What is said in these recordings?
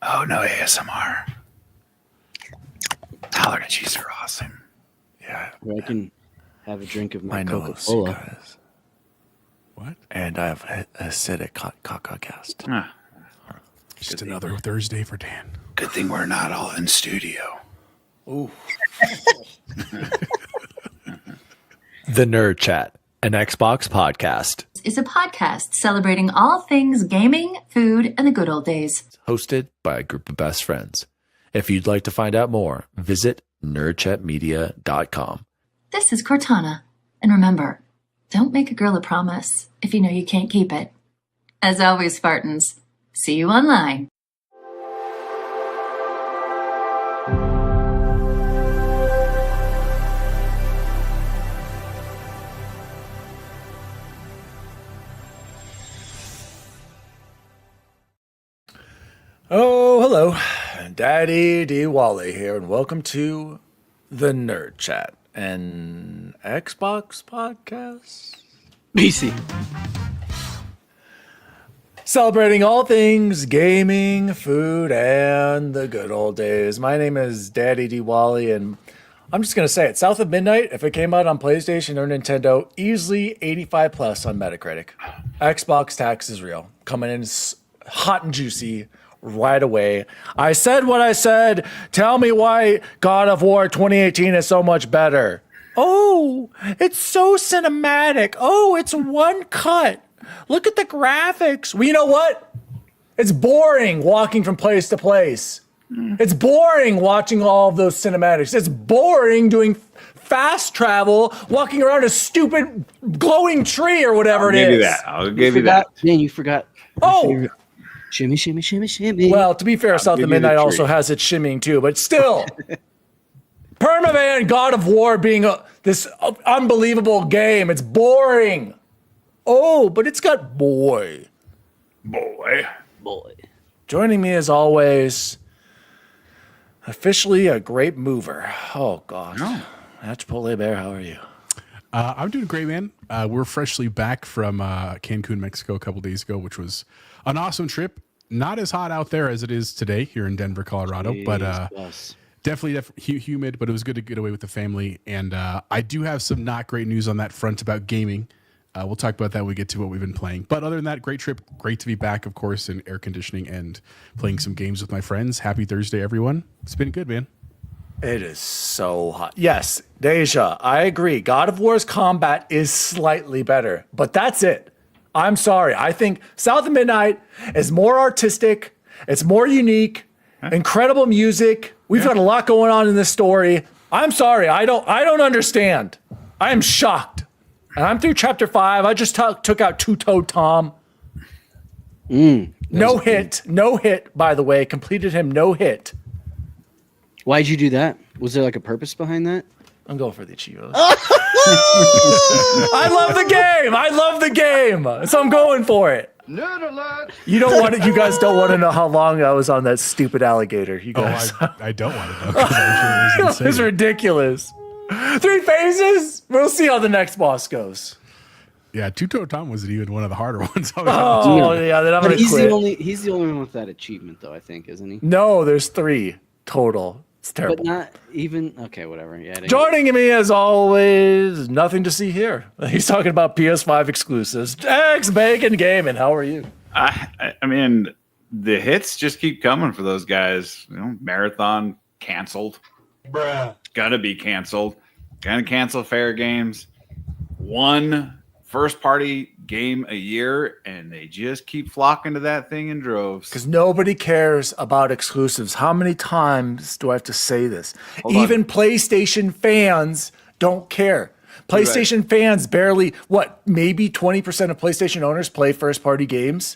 Oh, no ASMR. Allergies are awesome. Yeah. Or I can have a drink of my nose, Coca-Cola. guys. What? And I have acidic cast. Just another Thursday for Dan. Good thing we're not all in studio. Ooh. The Nerd Chat, an Xbox podcast. Is a podcast celebrating all things gaming, food, and the good old days. Hosted by a group of best friends. If you'd like to find out more, visit nerdchatmedia.com. This is Cortana. And remember, don't make a girl a promise if you know you can't keep it. As always, Spartans, see you online. Oh, hello. Daddy D. Wally here, and welcome to the Nerd Chat, an Xbox podcast. BC. Celebrating all things gaming, food, and the good old days. My name is Daddy D. Wally, and I'm just going to say it. South of Midnight, if it came out on PlayStation or Nintendo, easily 85 plus on Metacritic. Xbox tax is real. Coming in hot and juicy right away. I said what I said. Tell me why God of War 2018 is so much better. Oh, it's so cinematic. Oh, it's one cut. Look at the graphics. Well, you know what? It's boring walking from place to place. It's boring watching all of those cinematics. It's boring doing fast travel, walking around a stupid glowing tree or whatever it is. I'll give you that. Man, you forgot. Oh, Shimmy, shimmy, shimmy, shimmy. well, to be fair, South of Midnight also has its shimmying too, but still. Permaban God of War being this unbelievable game. It's boring. Oh, but it's got boy. Boy. Joining me as always, officially a great mover. Oh, gosh. Chipotle Bear, how are you? I'm doing great, man. We're freshly back from Cancun, Mexico a couple days ago, which was an awesome trip. Not as hot out there as it is today here in Denver, Colorado, but definitely humid, but it was good to get away with the family. And I do have some not great news on that front about gaming. We'll talk about that when we get to what we've been playing. But other than that, great trip. Great to be back, of course, in air conditioning and playing some games with my friends. Happy Thursday, everyone. It's been good, man. It is so hot. Yes, Deja, I agree. God of War's combat is slightly better, but that's it. I'm sorry. I think South of Midnight is more artistic. It's more unique. Incredible music. We've got a lot going on in this story. I'm sorry. I don't understand. I am shocked. And I'm through chapter 5. I just took out Two-Toed Tom. No hit, by the way. Completed him no hit. Why'd you do that? Was there like a purpose behind that? I'm going for the Chivos. I love the game. So I'm going for it. Nerd alert! You guys don't want to know how long I was on that stupid alligator. You guys. I don't want to know. 'Cause I'm sure it was It was insane. ridiculous. 3 phases. We'll see how the next boss goes. Yeah, Two-Toed Tom wasn't even one of the harder ones. Oh yeah, then I'm But gonna he's quit. he's the only one with that achievement, though. I think, isn't he? No, there's 3 total. It's terrible. But not even. Okay, whatever. Yeah. Joining me as always, nothing to see here. He's talking about PS5 exclusives. X Bacon Gaming. How are you? I mean, the hits just keep coming for those guys. You know, Marathon canceled. Bruh. Gotta be canceled. Gonna cancel Fair Games. One first-party game a year, and they just keep flocking to that thing in droves. Because nobody cares about exclusives. How many times do I have to say this? Hold Even on. PlayStation fans don't care. PlayStation fans barely, maybe 20% of PlayStation owners play first-party games?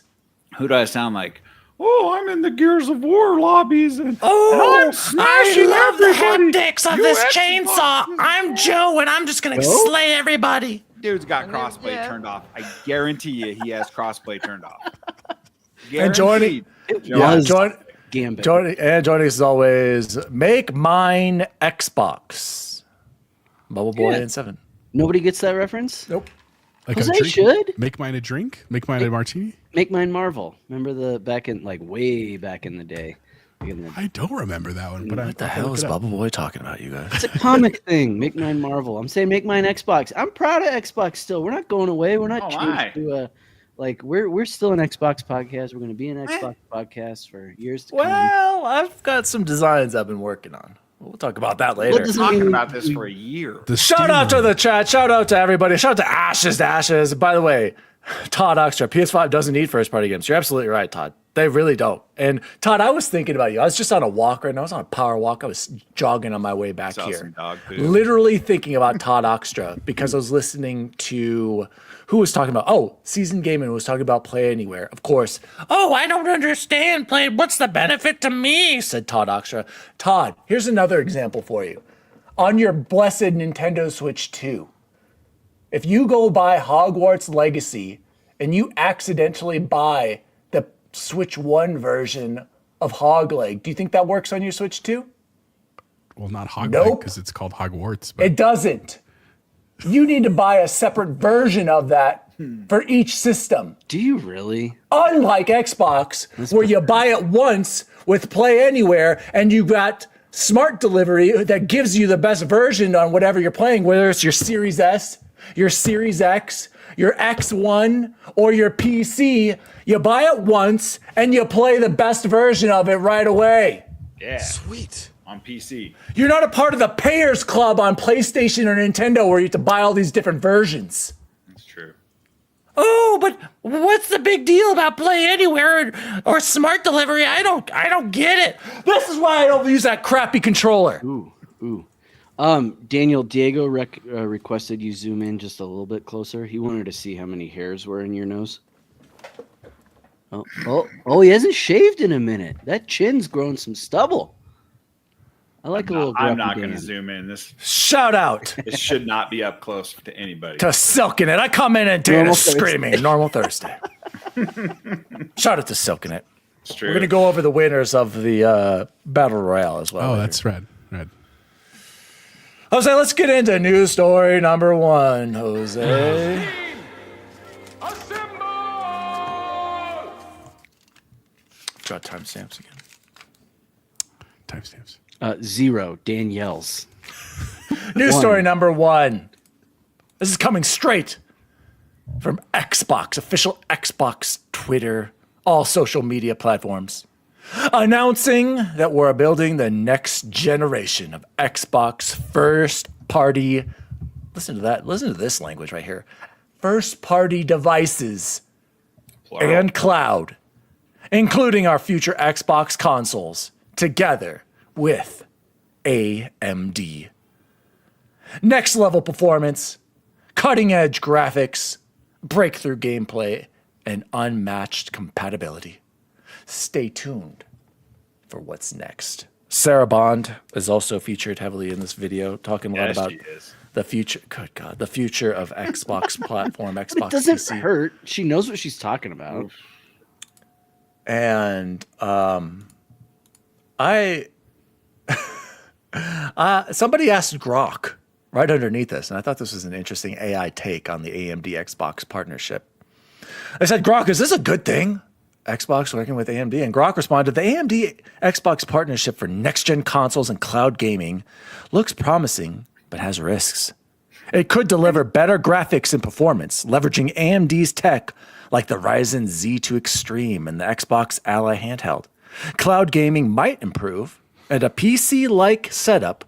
Who do I sound like? Oh, I'm in the Gears of War lobbies, and Oh, I'm smashing everybody. haptics of You this Xbox. chainsaw. I'm Joe, and I'm just going to slay everybody. Dude's got crossplay turned off. I guarantee you he has crossplay turned off. And joining, was Gambit. Joining us as always, Make Mine Xbox. Bubble Boy and 7. Nobody gets that reference. Nope. Like Jose a drink? should. Make mine a drink? Make mine a martini? Make mine Marvel. Remember way back in the day. I don't remember that one, but What the hell is Bubble Boy talking about, you guys? It's a comic thing. Make mine Marvel. I'm saying make mine Xbox. I'm proud of Xbox still. We're not going away. We're not changed to we're still an Xbox podcast. We're going to be an Xbox podcast for years to come. Well, I've got some designs I've been working on. We'll talk about that later. does it Talking mean about this for a year. Shout out to the chat. Shout out to everybody. Shout out to Ashes to Ashes. By the way, Todd Oxtra, PS5 doesn't need first party games. You're absolutely right, Todd. They really don't. And Todd, I was thinking about you. I was just on a walk right now. I was on a power walk. I was jogging on my way back Saw here. some dog poop. Literally thinking about Todd Oxtra because I was listening to who was talking about, Seasoned Gaming was talking about Play Anywhere. Of course. Oh, I don't understand Play. What's the benefit to me? Said Todd Oxtra. Todd, here's another example for you. On your blessed Nintendo Switch 2, if you go buy Hogwarts Legacy and you accidentally buy the Switch 1 version of Hogleg, do you think that works on your Switch 2? Well, not Hogwarts Nope. because it's called Hogwarts. But It doesn't. You need to buy a separate version of that for each system. Do you really? Unlike Xbox, where you buy it once with Play Anywhere and you got smart delivery that gives you the best version on whatever you're playing, whether it's your Series S, your Series X, your X1, or your PC. You buy it once and you play the best version of it right away. Yeah. Sweet. On PC. You're not a part of the Payers Club on PlayStation or Nintendo where you have to buy all these different versions. That's true. Oh, but what's the big deal about Play Anywhere or smart delivery? I don't get it. This is why I don't use that crappy controller. Ooh. Daniel Diego requested you zoom in just a little bit closer. He wanted to see how many hairs were in your nose. Oh, he hasn't shaved in a minute. That chin's grown some stubble. I like a little. I'm not grumpy going to Dan. zoom in. This Shout out should not be up close to anybody. to Silking It. I come in and Normal Dana Thursday. screaming. Normal Thursday. Shout out to Silking It. It's true. We're going to go over the winners of the Battle Royale as well. oh, later. that's red. Jose, let's get into news story number 1. Jose. Got timestamps again. Timestamps. 0 Danielle's. News story number 1. This is coming straight from Xbox, official Xbox Twitter, all social media platforms, announcing that we're building the next generation of Xbox first party. Listen to that. Listen to this language right here. First party devices Plural. and cloud, including our future Xbox consoles, together with AMD. Next level performance, cutting edge graphics, breakthrough gameplay, and unmatched compatibility. Stay tuned for what's next. Sarah Bond is also featured heavily in this video, talking a lot Yes, about she is. the future. Good God, the future of Xbox platform, Xbox It doesn't PC. hurt. She knows what she's talking about. And somebody asked Grok right underneath this, and I thought this was an interesting AI take on the AMD Xbox partnership. I said, Grok, is this a good thing? Xbox working with AMD? And Grok responded, the AMD Xbox partnership for next-gen consoles and cloud gaming looks promising, but has risks. It could deliver better graphics and performance, leveraging AMD's tech like the Ryzen Z2 Extreme and the Xbox Ally handheld. Cloud gaming might improve, and a PC-like setup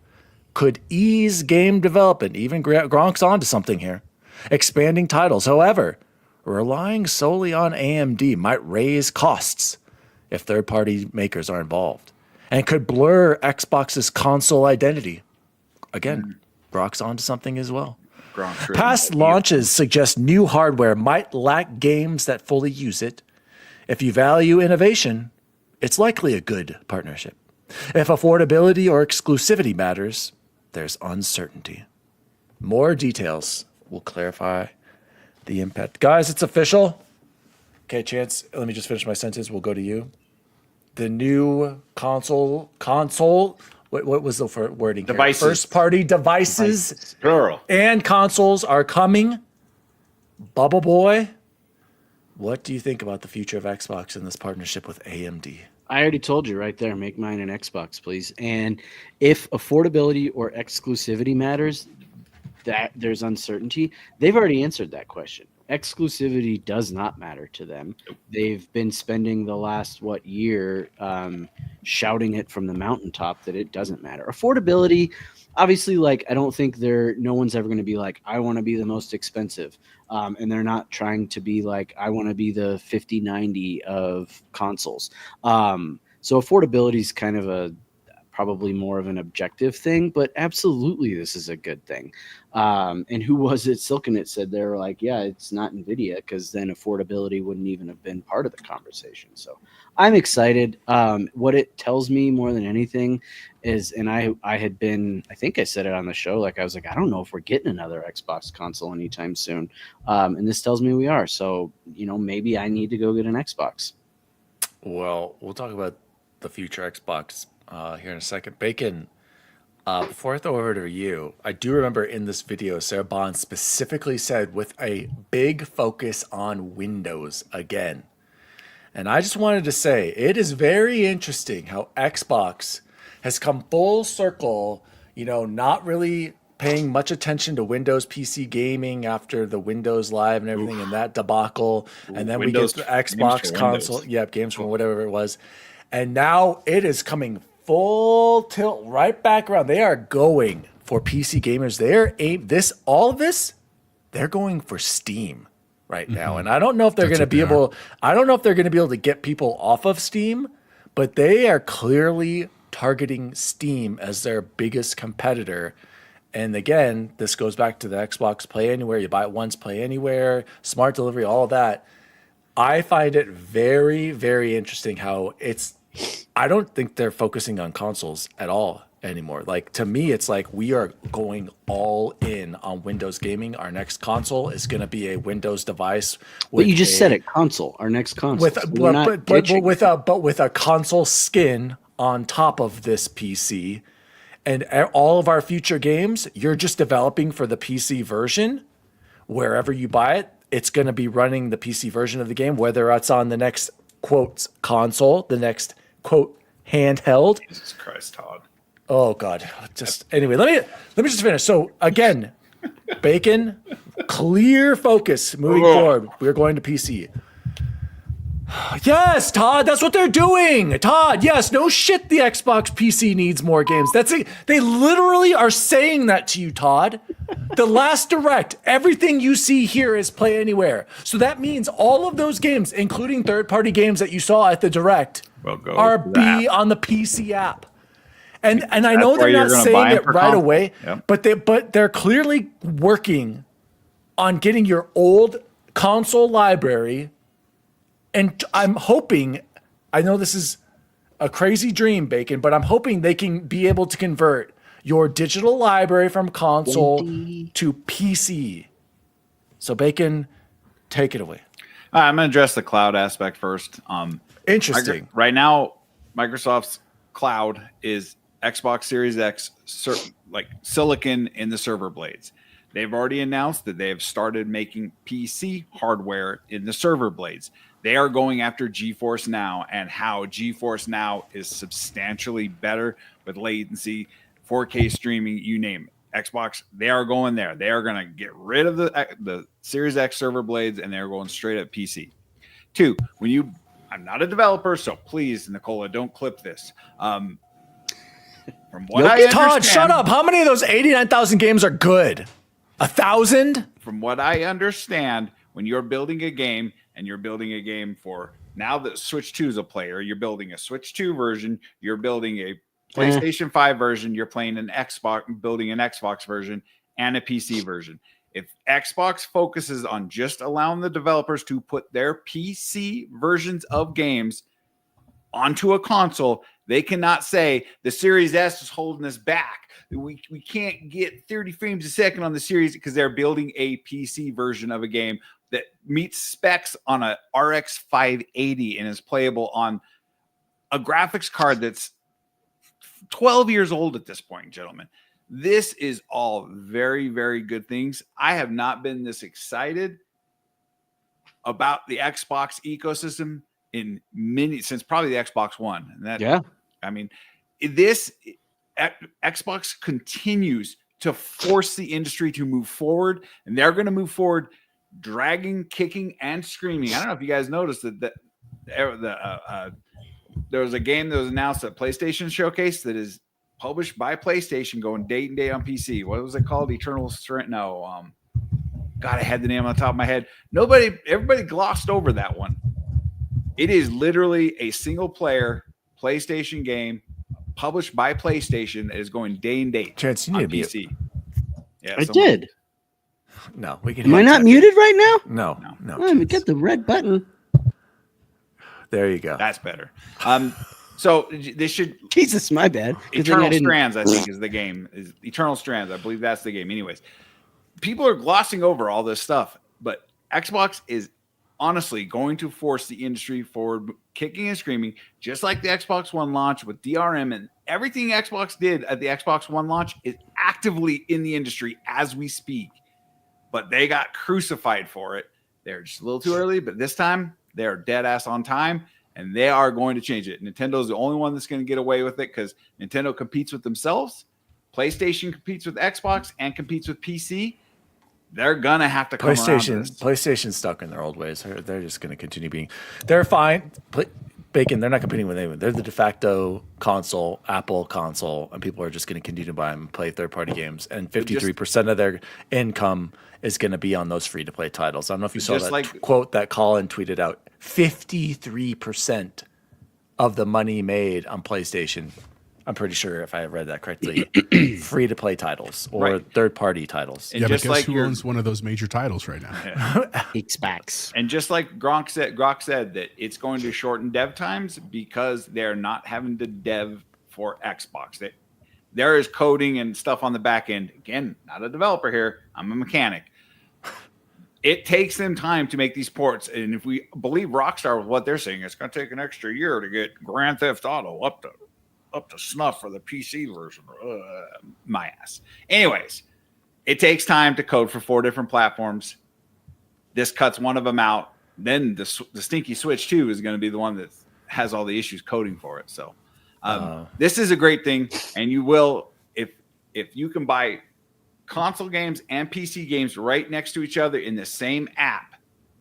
could ease game development. Even Gronk's onto something here. Expanding titles. However, relying solely on AMD might raise costs if third-party makers are involved, and could blur Xbox's console identity. Again, Gronk's onto something as well. Gronk's really Past launches suggest new hardware might lack games that fully use it. If you value innovation, it's likely a good partnership. If affordability or exclusivity matters, there's uncertainty. More details will clarify the impact. Guys, it's official. Okay, Chance, let me just finish my sentence. We'll go to you. The new console, what was the wording here? Devices. First-party devices plural. and consoles are coming. Bubble Boy, what do you think about the future of Xbox in this partnership with AMD? I already told you right there, make mine an Xbox, please. And if affordability or exclusivity matters, that there's uncertainty. They've already answered that question. Exclusivity does not matter to them. They've been spending the last year shouting it from the mountaintop that it doesn't matter. Affordability, obviously, like I don't think no one's ever going to be like, I want to be the most expensive. And they're not trying to be like, I want to be the 5090 of consoles. So affordability is kind of probably more of an objective thing, but absolutely this is a good thing. And who was it? Silkenit said they were like, yeah, it's not NVIDIA, because then affordability wouldn't even have been part of the conversation. So I'm excited. What it tells me more than anything is, and I think I said it on the show, like I was like, I don't know if we're getting another Xbox console anytime soon. And this tells me we are. So, maybe I need to go get an Xbox. Well, we'll talk about the future Xbox here in a second. Bacon, before I throw over to you, I do remember in this video, Sarah Bond specifically said with a big focus on Windows again. And I just wanted to say, it is very interesting how Xbox has come full circle, not really paying much attention to Windows PC gaming after the Windows Live and everything and that debacle. And then Windows, we get the Xbox console. Yep, games from whatever it was. And now it is coming full tilt right back around. They are going for PC gamers. They're going for Steam right now. And I don't know if they're going to be able to get people off of Steam, but they are clearly targeting Steam as their biggest competitor. And again, this goes back to the Xbox Play Anywhere. You buy it once, play anywhere, smart delivery, all of that. I find it very, very interesting how I don't think they're focusing on consoles at all anymore. Like, to me, it's like we are going all in on Windows gaming. Our next console is going to be a Windows device. But you just said it, console. Our next console. But with a console skin on top of this PC. And all of our future games, you're just developing for the PC version. Wherever you buy it, it's going to be running the PC version of the game, whether it's on the next, quote, console, the next, quote, handheld. Jesus Christ, Todd. Oh, God. Anyway, let me just finish. So, again, Bacon, clear focus moving forward. We're going to PC. Yes, Todd, that's what they're doing. Todd, yes, no shit, the Xbox PC needs more games. They literally are saying that to you, Todd. The last Direct, everything you see here is Play Anywhere. So that means all of those games, including third-party games that you saw at the Direct, are on the PC app. And I know they're not saying it right away, but they're clearly working on getting your old console library. And I'm hoping, I know this is a crazy dream, Bacon, but I'm hoping they can be able to convert your digital library from console to PC. So, Bacon, take it away. I'm going to address the cloud aspect first. Interesting. Right now, Microsoft's cloud is Xbox Series X, like silicon in the server blades. They've already announced that they have started making PC hardware in the server blades. They are going after GeForce Now, and how GeForce Now is substantially better with latency, 4K streaming, you name it. Xbox, they are going there. They are going to get rid of the Series X server blades, and they're going straight at PC. Two, I'm not a developer, so please, Nicola, don't clip this. From what I understand, Todd, shut up. How many of those 89,000 games are good? 1,000? From what I understand, when you're building a game, and you're building a game for, now that Switch 2 is a player, you're building a Switch 2 version, you're building a PlayStation 5 version, you're playing building an Xbox version and a PC version. If Xbox focuses on just allowing the developers to put their PC versions of games onto a console, they cannot say the Series S is holding us back. We can't get 30 frames a second on the Series, because they're building a PC version of a game that meets specs on a RX 580 and is playable on a graphics card that's 12 years old at this point, gentlemen. This is all very, very good things. I have not been this excited about the Xbox ecosystem in since probably the Xbox One. And that, Yeah. I mean, Xbox continues to force the industry to move forward, and they're going to move forward, dragging, kicking, and screaming. I don't know if you guys noticed that there was a game that was announced at PlayStation Showcase that is published by PlayStation, going day and day on PC. What was it called? Eternal Strength? No, God, I had the name on the top of my head. Everybody glossed over that one. It is literally a single player PlayStation game published by PlayStation that is going day and date. Chance, you on need to be. PC. Yeah, I did. No, we can. Am I hit not that. muted right now? No. Let me Chance. get the red button. There you go. That's better. So this should Jesus, my bad. Good thing I Eternal didn't- Strands, I think, is the game. Is Eternal Strands? I believe that's the game. Anyways, people are glossing over all this stuff, but Xbox is honestly going to force the industry forward, kicking and screaming, just like the Xbox One launch with DRM, and everything Xbox did at the Xbox One launch is actively in the industry as we speak. But they got crucified for it. They're just a little too early, but this time they're dead ass on time, and they are going to change it. Nintendo's the only one that's going to get away with it because Nintendo competes with themselves. PlayStation competes with Xbox and competes with PC. They're gonna have to come around to this. PlayStation's stuck in their old ways. They're just going to continue being. They're fine. Bacon. They're not competing with anyone. They're the de facto console, Apple console, and people are just going to continue to buy them and play third-party games. And 53% of their income is going to be on those free-to-play titles. I don't know if you saw Just that quote that Colin tweeted out. 53% of the money made on PlayStation. I'm pretty sure if I read that correctly, free-to-play titles or Right. third-party titles. And Yeah, but just guess like who your- owns one of those major titles right now? Xbox. And just like Gronk said that it's going to shorten dev times because they're not having to dev for Xbox. There is coding and stuff on the back end. Again, not a developer here. I'm a mechanic. It takes them time to make these ports. And if we believe Rockstar with what they're saying, it's going to take an extra year to get Grand Theft Auto up to snuff for the PC version. My ass. Anyways, it takes time to code for 4 different platforms. This cuts one of them out. Then the stinky Switch 2 is going to be the one that has all the issues coding for it. So this is a great thing. And you will, if you can buy console games and PC games right next to each other in the same app,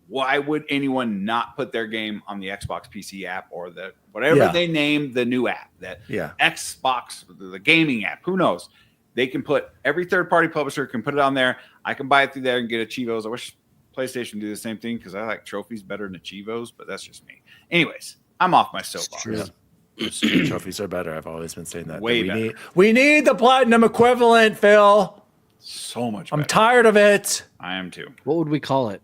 why would anyone not put their game on the Xbox PC app or the whatever they name the new app, Xbox, the gaming app? Who knows? They can put every third-party publisher can put it on there. I can buy it through there and get Achievos. I wish PlayStation do the same thing because I like trophies better than Achievos, but that's just me. Anyways, I'm off my soapbox. Trophies are better. I've always been saying that. Way better. We need the platinum equivalent, Phil. So much better. I'm tired of it. I am too. What would we call it?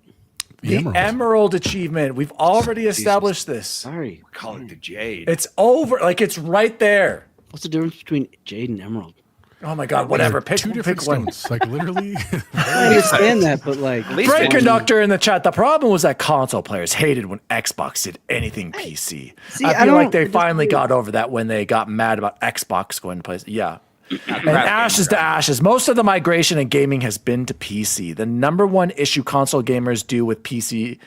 The Emerald achievement. We've already established this. Sorry. We call it the Jade. It's over. Like, it's right there. What's the difference between Jade and Emerald? Oh my God, whatever. Pick Two different one. stones. Like literally. I understand that, but like, least Break one- Conductor in the chat. The problem was that console players hated when Xbox did anything PC. See, I I feel like don't- they I just finally feel- got over that when they got mad about Xbox going to place. Yeah. And crap ashes games to ashes. Most of the migration in gaming has been to PC. The number one issue console gamers do with PC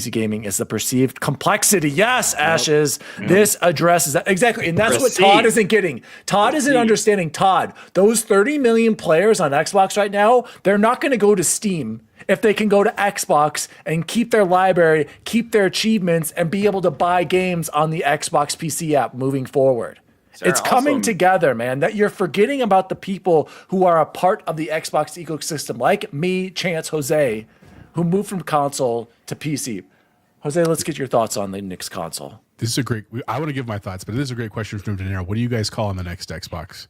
gaming is the perceived complexity. Yes, Ashes. This addresses that. Exactly. And that's what Todd isn't getting. Todd isn't understanding. Todd, those 30 million players on Xbox right now, they're not going to go to Steam if they can go to Xbox and keep their library, keep their achievements, and be able to buy games on the Xbox PC app moving forward. Sarah, It's coming also- together, man. That you're forgetting about the people who are a part of the Xbox ecosystem, like me, Chance, Jose, who moved from console to PC. Jose, let's get your thoughts on the next console. This is a great. I want to give my thoughts, but this is a great question from Denero. What do you guys call on the next Xbox?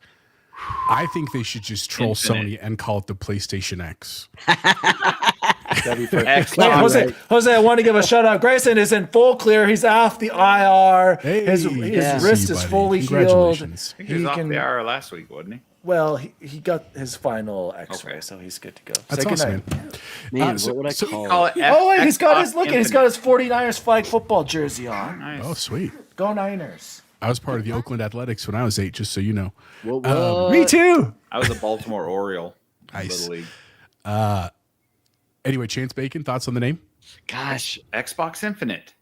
I think they should just troll Infinite. Sony and call it the PlayStation X. Wait, Excellent. Jose, I want to give a shout out. Grayson is in full clear. He's off the IR. his yeah. wrist See you, is buddy. fully healed. Congratulations. I think he was off the hour last week, wasn't he? Well, he got his final X-ray, Okay. so he's good to go. That's Say awesome, goodnight. man. man, so- what would I so- call Call it? it Oh, wait, he's got Xbox his Infinite. he's got his 49ers flag football jersey on. Nice. Oh, sweet. Go Niners. I was part of the Oakland Athletics when I was 8, just so you know. What? Me too. I was a Baltimore Oriole. Nice. Little league. Anyway, Chance Bacon, thoughts on the name? Gosh, Xbox Infinite.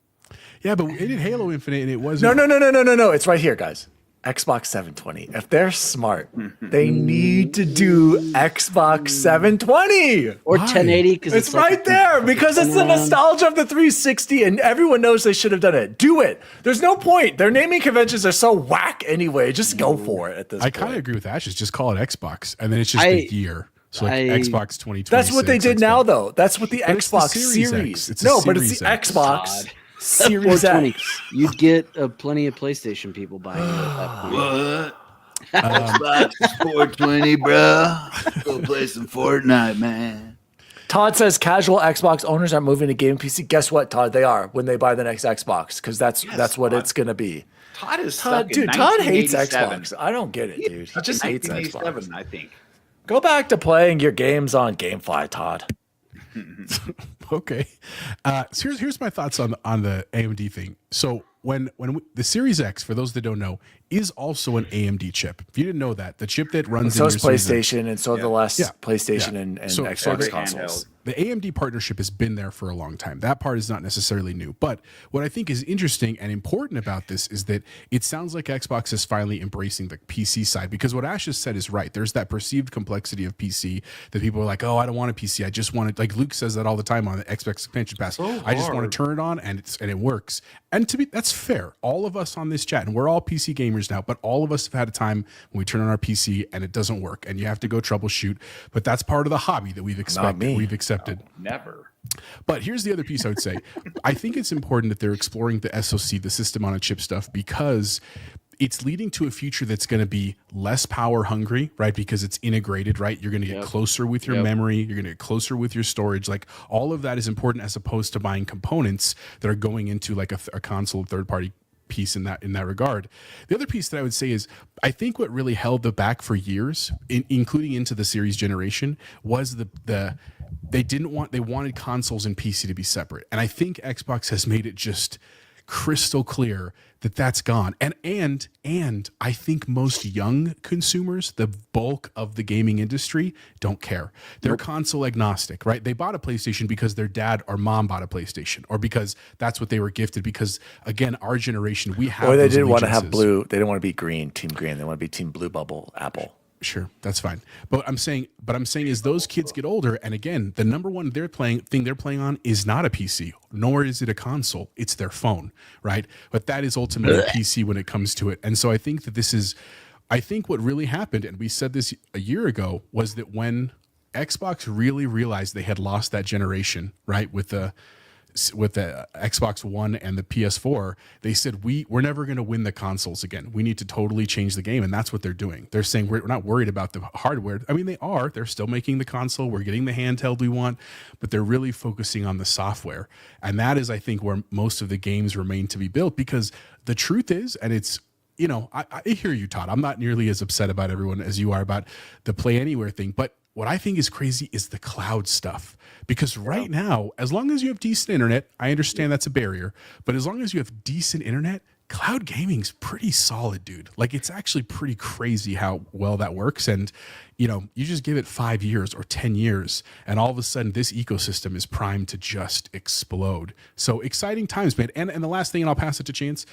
Yeah, but it did Halo Infinite, and it wasn't. No. It's right here, guys. Xbox 720. If they're smart, they need to do Xbox 720. Or Why? 1080 because It's right there because it's the nostalgia of the 360, and everyone knows they should have done it. Do it. There's no point. Their naming conventions are so whack anyway. Just go for it at this I point. kind of agree with Ashes. Just call it Xbox, and then it's just a year. So like Xbox 2020. That's what they did now, though. That's what the But it's the Xbox Series Series. X. It's a No, but it's Series the X. Xbox Series 420. X. You'd get plenty of PlayStation people buying it at that point. What? Xbox 420, bro. Go play some Fortnite, man. Todd says casual Xbox owners are moving to game PC. Guess what, Todd? They are when they buy the next Xbox because that's what Todd. it's gonna be. Todd is stuck Todd, in Todd hates 1987. Xbox. I don't get it, dude. He just hates Xbox. 1987, I think. Go back to playing your games on GameFly, Todd. Okay. So here's my thoughts on the AMD thing. So the Series X, for those that don't know, is also an AMD chip. If you didn't know that, the chip that runs So in is your Series X, PlayStation, and so are the last Yeah. PlayStation Yeah. and So Xbox the consoles. The AMD partnership has been there for a long time. That part is not necessarily new. But what I think is interesting and important about this is that it sounds like Xbox is finally embracing the PC side, because what Ash has said is right. There's that perceived complexity of PC that people are like, oh, I don't want a PC. I just want it. Like Luke says that all the time on the Xbox Expansion Pass. I just want to turn it on and it works. And that's fair. All of us on this chat, and we're all PC gamers now, but all of us have had a time when we turn on our PC and it doesn't work and you have to go troubleshoot. But that's part of the hobby that we've accepted. Never. But here's the other piece I would say. I think it's important that they're exploring the SoC, the system on a chip stuff, because it's leading to a future that's going to be less power hungry, right? Because it's integrated, right? You're going to get closer with your memory. You're going to get closer with your storage. Like all of that is important as opposed to buying components that are going into like a console third party piece in that regard. The other piece that I would say is I think what really held them back for years, including into the series generation, was they wanted consoles and PC to be separate. And I think Xbox has made it just crystal clear that that's gone. And I think most young consumers, the bulk of the gaming industry, don't care. They're console agnostic, right? They bought a PlayStation because their dad or mom bought a PlayStation, or because that's what they were gifted. Because again, our generation, we have. Or they those didn't want to have allegiances. blue. They didn't want to be green, Team Green. They want to be Team Blue Bubble Apple. Sure, that's fine. But I'm saying as those kids get older, and again, the number one thing they're playing on is not a PC, nor is it a console. It's their phone, right? But that is ultimately a PC when it comes to it. And so I think that I think what really happened, and we said this a year ago, was that when Xbox really realized they had lost that generation, right, with the Xbox One and the PS4, they said we're never going to win the consoles again. We need to totally change the game, and that's what they're doing. They're saying we're not worried about the hardware. I mean, they are. They're still making the console. We're getting the handheld we want, but they're really focusing on the software, and that is, I think, where most of the games remain to be built. Because the truth is, and it's, you know, I hear you, Todd. I'm not nearly as upset about everyone as you are about the Play Anywhere thing, but what I think is crazy is the cloud stuff. Because right now, as long as you have decent internet, I understand that's a barrier, but as long as you have decent internet, cloud gaming's pretty solid, dude. Like it's actually pretty crazy how well that works. And, you know, you just give it 5 years or 10 years, and all of a sudden this ecosystem is primed to just explode. So exciting times, man. And the last thing, and I'll pass it to Chance,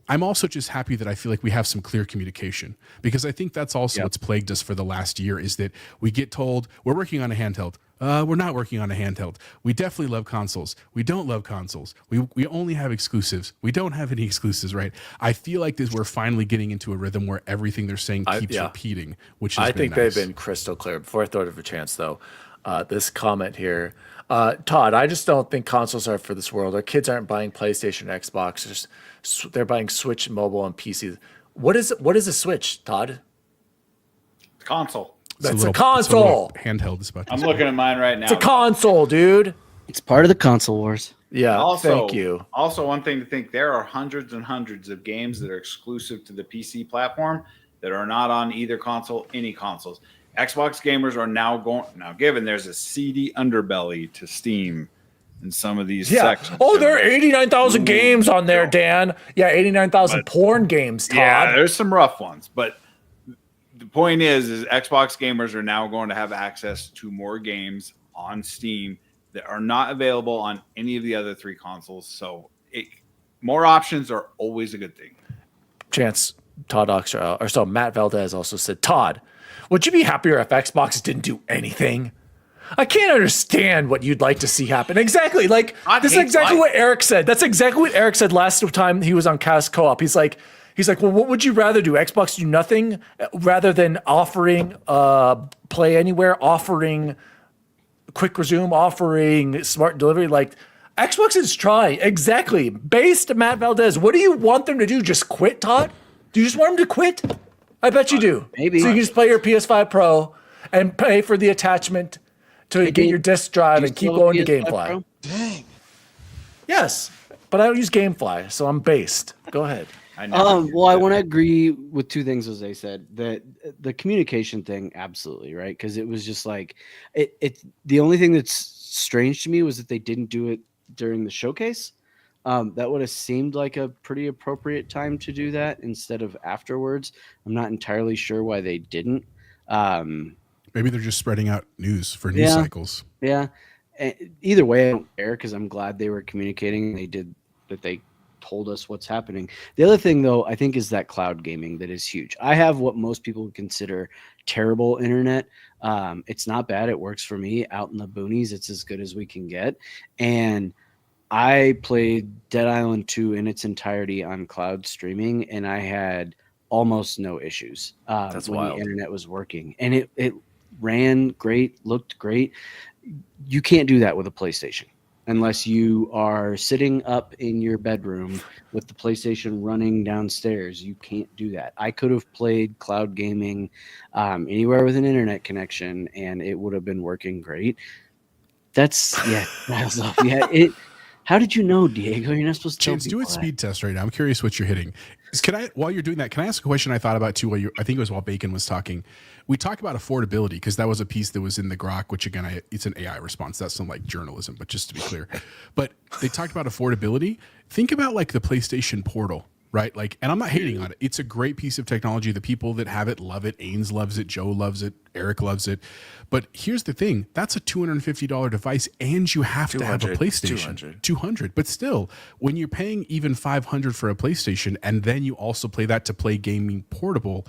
I'm also just happy that I feel like we have some clear communication, because I think that's also what's plagued us for the last year, is that we get told we're working on a handheld. We're not working on a handheld. We definitely love consoles. We don't love consoles. We only have exclusives. We don't have any exclusives, right? I feel like we're finally getting into a rhythm where everything they're saying keeps repeating, which is I think nice. they've been crystal clear. Before I throw it over Chance, though, this comment here, Todd, I just don't think consoles are for this world. Our kids aren't buying PlayStation, Xbox. They're buying Switch, mobile, and PC. What is a Switch, Todd? Console. That's a console. Handheld is about. I'm looking at mine right now. It's a console, dude. It's part of the console wars. Yeah. Also, thank you. Also, one thing to think: there are hundreds and hundreds of games that are exclusive to the PC platform that are not on either console, any consoles. Xbox gamers are now given there's a seedy underbelly to Steam in some of these sections. Oh, there are 89,000 games on there, Dan. Yeah, 89,000 porn games, Todd. Yeah, there's some rough ones, but the point is Xbox gamers are now going to have access to more games on Steam that are not available on any of the other three consoles. So More options are always a good thing. Chance, Todd Oxtra, or so Matt Valdez also said, Todd, would you be happier if Xbox didn't do anything? I can't understand what you'd like to see happen. Exactly. Like, this is exactly what Eric said. That's exactly what Eric said last time he was on Cast Co-op. He's like, well, what would you rather do? Xbox do nothing rather than offering Play Anywhere, offering Quick Resume, offering Smart Delivery. Like, Xbox is trying. Exactly. Based Matt Valdez, what do you want them to do? Just quit, Todd? Do you just want them to quit? I bet you do. Maybe. So you can just play your PS5 Pro and pay for the attachment to get your disk drive and keep going to GameFly. Dang. Yes, but I don't use GameFly, so I'm based. Go ahead. I I want to agree with two things Jose said. The communication thing, absolutely, right? Because it was just like it. The only thing that's strange to me was that they didn't do it during the showcase. That would have seemed like a pretty appropriate time to do that instead of afterwards. I'm not entirely sure why they didn't. Maybe they're just spreading out news for news cycles. Yeah. Either way, I don't care because I'm glad they were communicating. They told us what's happening. The other thing, though, I think is that cloud gaming that is huge. I have what most people would consider terrible internet. It's not bad. It works for me out in the boonies. It's as good as we can get. And I played Dead Island 2 in its entirety on cloud streaming, and I had almost no issues That's when wild. the internet was working. And it ran great, looked great. You can't do that with a PlayStation unless you are sitting up in your bedroom with the PlayStation running downstairs. You can't do that. I could have played cloud gaming anywhere with an internet connection, and it would have been working great. That's How did you know, Diego? You're not supposed to Chance, tell do a people that. speed test right now. I'm curious what you're hitting. While you're doing that, can I ask a question I thought about too? I think it was while Bacon was talking. We talked about affordability because that was a piece that was in the Grok, which again, it's an AI response. That's not like journalism, but just to be clear. But they talked about affordability. Think about like the PlayStation Portal, right? Like, and I'm not hating on it. It's a great piece of technology. The people that have it love it. Ains loves it. Joe loves it. Eric loves it. But here's the thing. That's a $250 device and you have to have a 200. PlayStation. 200. But still, when you're paying even $500 for a PlayStation and then you also play that to play gaming portable,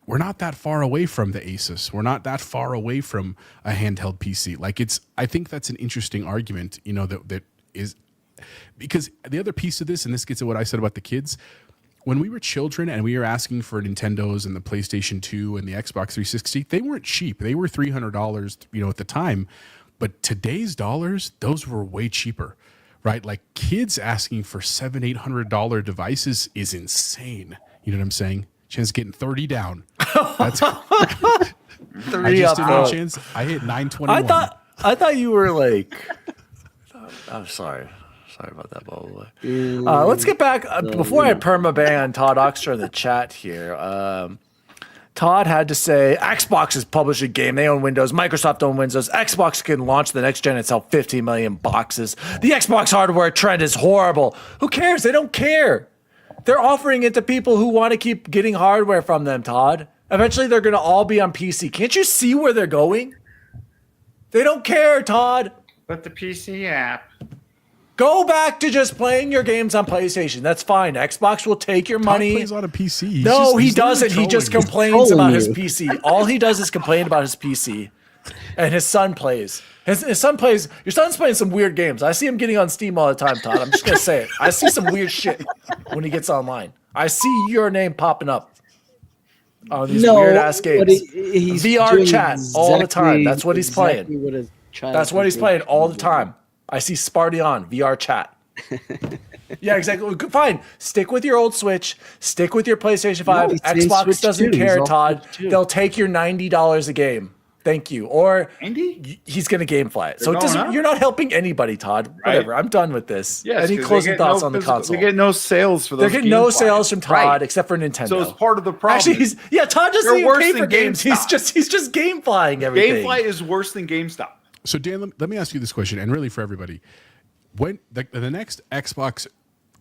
we're not that far away from the Asus. We're not that far away from a handheld PC. Like I think that's an interesting argument, that is, because the other piece of this, and this gets at what I said about the kids, when we were children and we were asking for Nintendos and the PlayStation 2 and the Xbox 360, they weren't cheap. They were $300, at the time. But today's dollars, those were way cheaper, right? Like kids asking for $700, $800 devices is insane. You know what I'm saying? Chance getting 30 down. That's I just didn't know, Chance. I hit 921. I thought you were like. I'm sorry. Sorry about that, by the way. Let's get back before I permaban Todd Oxtra in the chat here. Todd had to say Xbox has published a game. They own Windows. Microsoft owns Windows. Xbox can launch the next gen and sell 15 million boxes. The Xbox hardware trend is horrible. Who cares? They don't care. They're offering it to people who want to keep getting hardware from them, Todd. Eventually, they're going to all be on PC. Can't you see where they're going? They don't care, Todd. But the PC app. Go back to just playing your games on PlayStation. That's fine. Xbox will take your Todd money. plays on a PC. No, he he's literally doesn't. He just trolling. complains about his you. PC. All he does is complain about his PC. And his son plays. His son plays. Your son's playing some weird games. I see him getting on Steam all the time, Todd. I'm just going to say it. I see some weird shit when he gets online. I see your name popping up on these weird ass games. He's VR doing chat all the time. exactly- That's what he's playing. exactly what a child That's what he's can playing do. all the time. I see Sparty on VR chat. Yeah, exactly. Fine. Stick with your old Switch. Stick with your PlayStation 5. he's saying Xbox Switch doesn't too. He's care, all Todd. Switch too. They'll take your $90 a game. Thank you. Or Andy? he's going to GameFly it. So it going doesn't, up? you're not helping anybody, Todd. Right. Whatever. I'm done with this. Yes, Any 'cause they closing get thoughts no on the physical- console? They get no sales for those. They're getting no GameFly. sales from Todd Right. except for Nintendo. So it's part of the problem. Actually, Todd doesn't They're even worse pay than for games. GameStop. He's just GameFlying everything. GameFly is worse than GameStop. So Dan, let me ask you this question, and really for everybody: when the next Xbox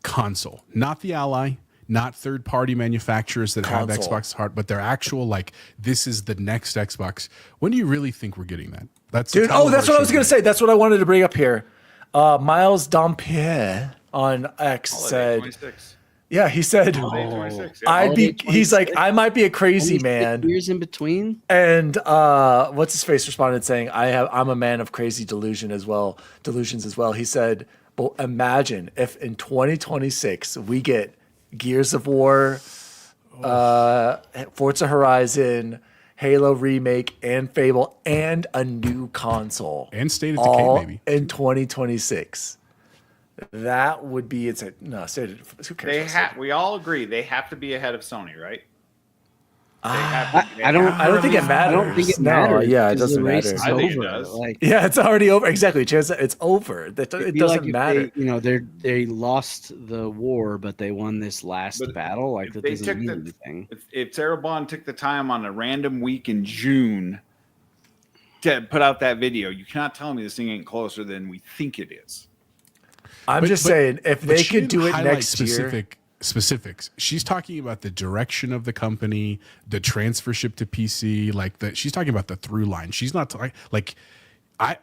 console, not the Ally, not third-party manufacturers that have Console. Xbox hard, but their actual this is the next Xbox. When do you really think we're getting that? That's the Dude, title of that's our what I was show going to today. say. That's what I wanted to bring up here. Miles Dompierre on X Holiday said, 26. yeah, he said, Holiday 26. Yeah. I'd be, Holiday he's like, 26? I might be a crazy Only 6 man. years in between. And what's his face responded saying, I'm a man of crazy delusions as well. He said, well, imagine if in 2026 we get Gears of War, Forza Horizon, Halo remake, and Fable, and a new console, And State of Decay, all maybe. in 2026. That would be no State of, who cares? They about State of- we all agree they have to be ahead of Sony, right? They have to- they I don't. have to I don't think it release- matters. I don't think it No, matters. yeah, it because doesn't the race matter. is I think it over. does. Like, Yeah, it's already over. Exactly, Chance. It's over. It it'd be doesn't like if matter. they lost the war, but they won this last But battle. Like if that they doesn't took mean the- anything. If Sarah Bond took the time on a random week in June to put out that video, you cannot tell me this thing ain't closer than we think it is. I'm just saying, if But they she could didn't do it highlight next year, specifics. She's talking about the direction of the company, the transfership to PC, like that. She's talking about the through line. She's not talking like I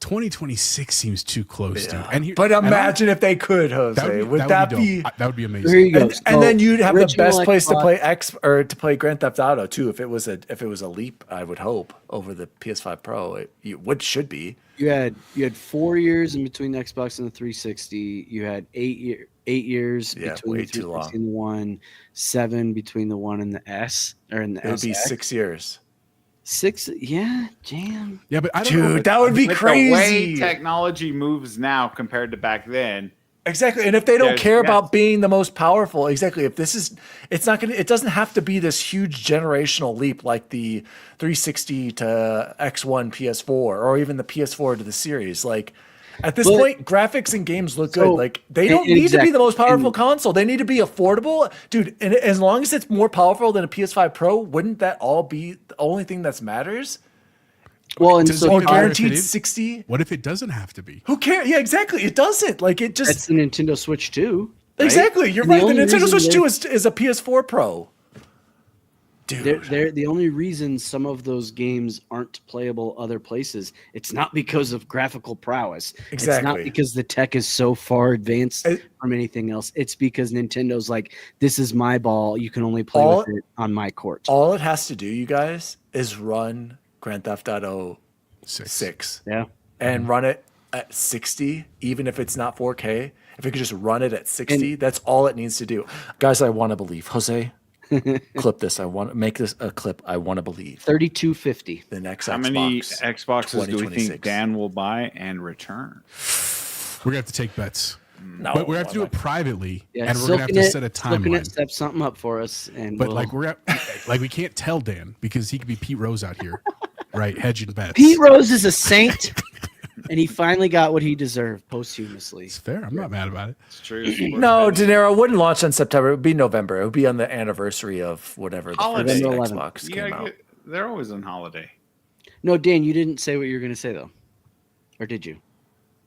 2026 seems too close, dude. And but imagine if they could, Jose. Would that be? dope. That would be Here amazing. you go. And then you'd have the original best place to Xbox- play to play Grand Theft Auto too. If it was a leap, I would hope over the PS5 Pro. What should be. You had 4 years in between the Xbox and the 360. You had 8 years Yeah, between way the too 360 and the One, 7 between the One and the S or in the It would be SX. 6 years. 6, yeah, damn. Yeah, but I don't know. Dude, that would be With the way crazy. technology moves now compared to back then, Exactly. And if they don't There's- care yes. about being the most powerful, exactly. If this is, it doesn't have to be this huge generational leap like the 360 to X1 PS4 or even the PS4 to the series. Like at this But- point, graphics and games look So- good. Like they don't and need to be the most exactly. powerful And- console. They need to be affordable. Dude, and as long as it's more powerful than a PS5 Pro, wouldn't that all be the only thing that matters? Well, and Does so it Or even matter if it guaranteed is? 60? What if it doesn't have to be? Who cares? Yeah, exactly. It doesn't. Like it just that's the Nintendo Switch 2. right? Exactly. You're And right. The only Nintendo reason Switch they- 2 is a PS4 Pro. Dude. They're the only reason some of those games aren't playable other places. It's not because of graphical prowess. It's Exactly. not because the tech is so far advanced It- from anything else. It's because Nintendo's like, this is my ball. You can only play All- with it on my court. All it has to do, you guys, is run Grand Theft Auto 6 Yeah. and run it at 60, even if it's not 4K. If it could just run it at 60, that's all it needs to do. Guys, I want to believe. Jose, clip this. I want to make this a clip. I want to believe. 3250. The next how Xbox. many Xboxes do we 2026? think Dan will buy and return? We're gonna have to take bets, No, but we're gonna have to do it privately, Yeah, and we're gonna have to set a Silkinet timeline. step something up for us, and But we'll, like like we can't tell Dan because he could be Pete Rose out here, right? Hedging bets. Pete Rose is a saint, and he finally got what he deserved posthumously. It's fair. I'm not mad about it. It's true. No, De Niro wouldn't launch in September. It would be November. It would be on the anniversary of whatever the Holiday. first November 11th. Xbox You came gotta out. get, they're always on holiday. No, Dan, you didn't say what you were going to say though, or did you?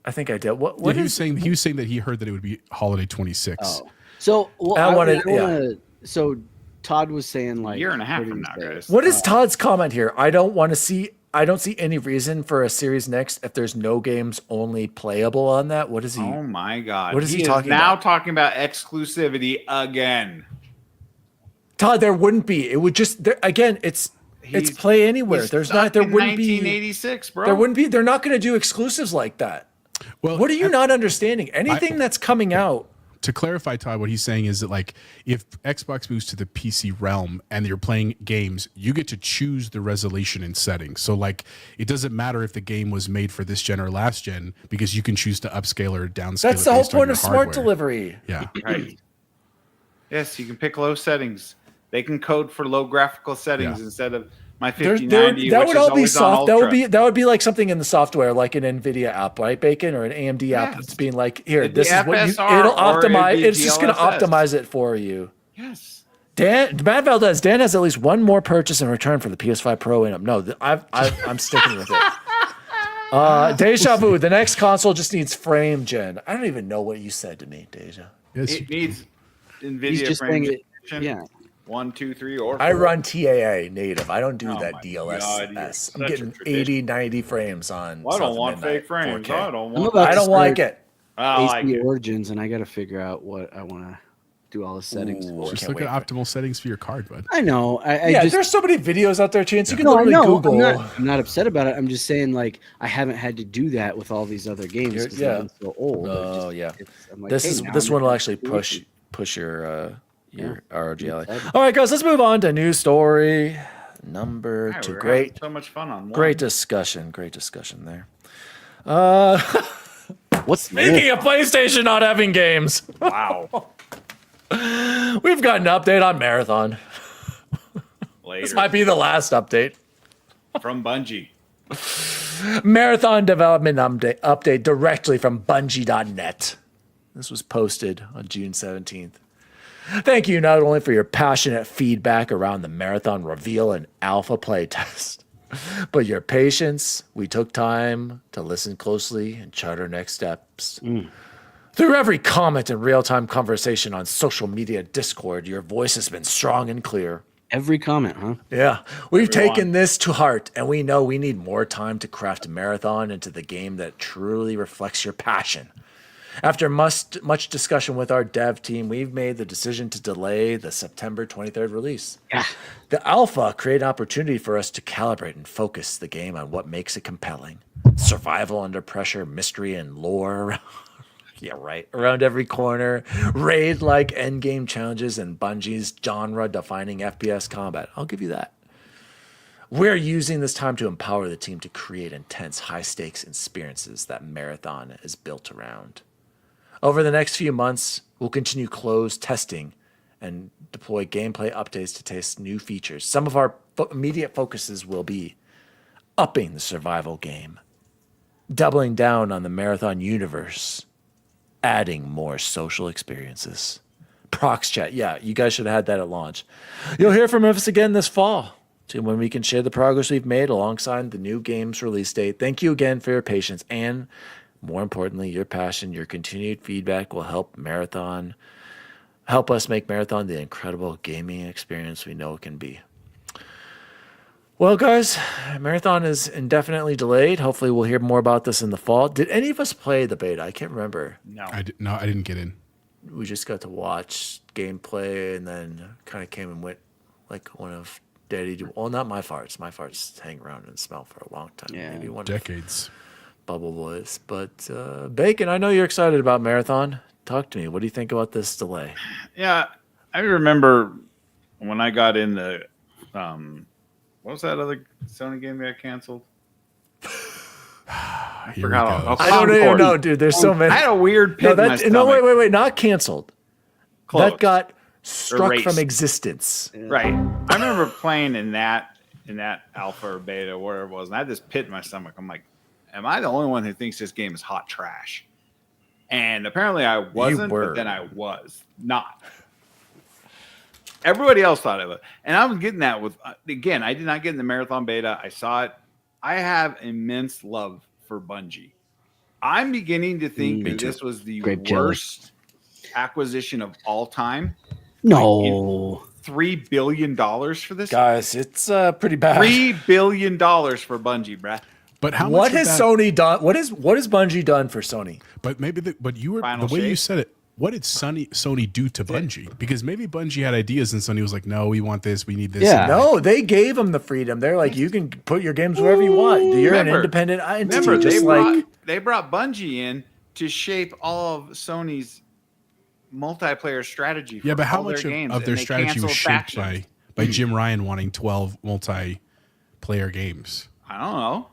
I think I did. What Yeah, he is was saying that he heard that it would be holiday 26. Oh, so well, I wanted- So Todd was saying like A year and a half what did from he now, say? guys. What is Todd's comment here? I don't see any reason for a Series Next if there's no games only playable on that. What is he? Oh my God! What is he is talking now about? talking about exclusivity again. Todd, there wouldn't be. It would just again. It's He's- play anywhere. He's There's stuck not. There in wouldn't be. 1986, bro. There wouldn't be. They're not going to do exclusives like that. Well, What are you not understanding? Anything that's coming out. to clarify, Todd, what he's saying is that like if Xbox moves to the PC realm and you're playing games, you get to choose the resolution and settings. So like it doesn't matter if the game was made for this gen or last gen because you can choose to upscale or downscale. That's it the whole based on point your of smart hardware. delivery. Yeah. Right. Yes, you can pick low settings. They can code for low graphical settings Yeah. instead of my There- 5090, that which would is all be always on soft. That would Ultra. be like something in the software, like an NVIDIA app, right, Bacon, or an AMD app. Yes. It's being like, here, It'd be this is what you. FSR It'll or it'd optimize. be It's just going to DLSS. optimize it for you. Yes. Matt Valdez. Dan has at least one more purchase in return for the PS5 Pro in him. No, I'm sticking with it. Deja vu. The next console just needs frame gen. I don't even know what you said to me, Deja. Yes. It needs NVIDIA He's just frame saying it. generation. Yeah. 1, 2, 3, or 4. I run TAA native. I don't do Oh that my God, DLSS. you're I'm such a getting tradition. 80, 90 frames on. Well, I South don't of want Midnight fake frames. 4K. I don't I'm want. about I to don't like start- it. I AC like it. Origins, and I got to figure out what I want to do all the settings for. Just can't look at wait optimal settings for your card, bud. I know. I Yeah, just there's so many videos out there, Chance. You can no, I literally know. Google. I'm not upset about it. I'm just saying, like, I haven't had to do that with all these other games because Yeah. they've been so old. Oh, yeah. I'm like, This hey, is now this I'm one in will a actually situation. push your ROGLA. excited. All right, guys, let's move on to news story number Yeah, 2. we're Great, having so much fun on one. great discussion there. What's Speaking of PlayStation not having games, Wow. we've got an update on Marathon. Later. This might be the last update. From Bungie. Marathon development update directly from Bungie.net. This was posted on June 17th. Thank you not only for your passionate feedback around the Marathon reveal and alpha playtest, but your patience. We took time to listen closely and chart our next steps. Through every comment and real-time conversation on social media Discord, your voice has been strong and clear. Every comment, huh? Yeah, we've Everyone. taken this to heart, and we know we need more time to craft a Marathon into the game that truly reflects your passion. After much discussion with our dev team, we've made the decision to delay the September 23rd release. Yeah. The alpha created an opportunity for us to calibrate and focus the game on what makes it compelling. Survival under pressure, mystery, and lore. Yeah, right. Around every corner, raid-like endgame challenges, and Bungie's genre-defining FPS combat. I'll give you that. We're using this time to empower the team to create intense, high-stakes experiences that Marathon is built around. Over the next few months, we'll continue closed testing and deploy gameplay updates to test new features. Some of our immediate focuses will be upping the survival game, doubling down on the Marathon universe, adding more social experiences. Prox chat, yeah, you guys should have had that at launch. You'll hear from us again this fall, to when we can share the progress we've made alongside the new game's release date. Thank you again for your patience and, more importantly, your passion. Your continued feedback will help us make Marathon the incredible gaming experience we know it can be. Well, guys, Marathon is indefinitely delayed. Hopefully we'll hear more about this in the fall. Did any of us play the beta? I can't remember. No. I didn't get in. We just got to watch gameplay and then kind of came and went like one of Daddy. Well, not my farts. My farts hang around and smell for a long time. Yeah. Maybe one of Decades. Bubble Boys. But Bacon, I know you're excited about Marathon. Talk to me. What do you think about this delay? Yeah, I remember when I got in the what was that other Sony game that got canceled? Here we forgot. go. Oh, I don't even Concord. know, dude. There's so many. I had a weird pit No, in my that, stomach. no, wait. Not canceled. Close. That got struck Erased. from existence. Right. I remember playing in that alpha or beta, whatever it was, and I had this pit in my stomach. I'm like, am I the only one who thinks this game is hot trash? And apparently I wasn't, were. but then I was not. Everybody else thought it was. And I was getting that with, again, I did not get in the Marathon beta. I saw it. I have immense love for Bungie. I'm beginning to think Me that too. this was the Grape jelly. worst acquisition of all time. No. $3 billion for this. Guys, it's pretty bad. $3 billion for Bungie, bruh. But how What much of has that- Sony done? What has Bungie done for Sony? But maybe but you were Final the way you Shape? said it. What did Sony do to Bungie? Because maybe Bungie had ideas and Sony was like, "No, we want this. We need this." Yeah. and No, they gave them the freedom. They're like, you can put your games wherever you want. You're an Remember- independent entity, Remember, just they brought Bungie in to shape all of Sony's multiplayer strategy. For Yeah, but how all much their games, of their and they strategy was canceled shaped factions. by Jim Ryan wanting 12 multiplayer games? I don't know,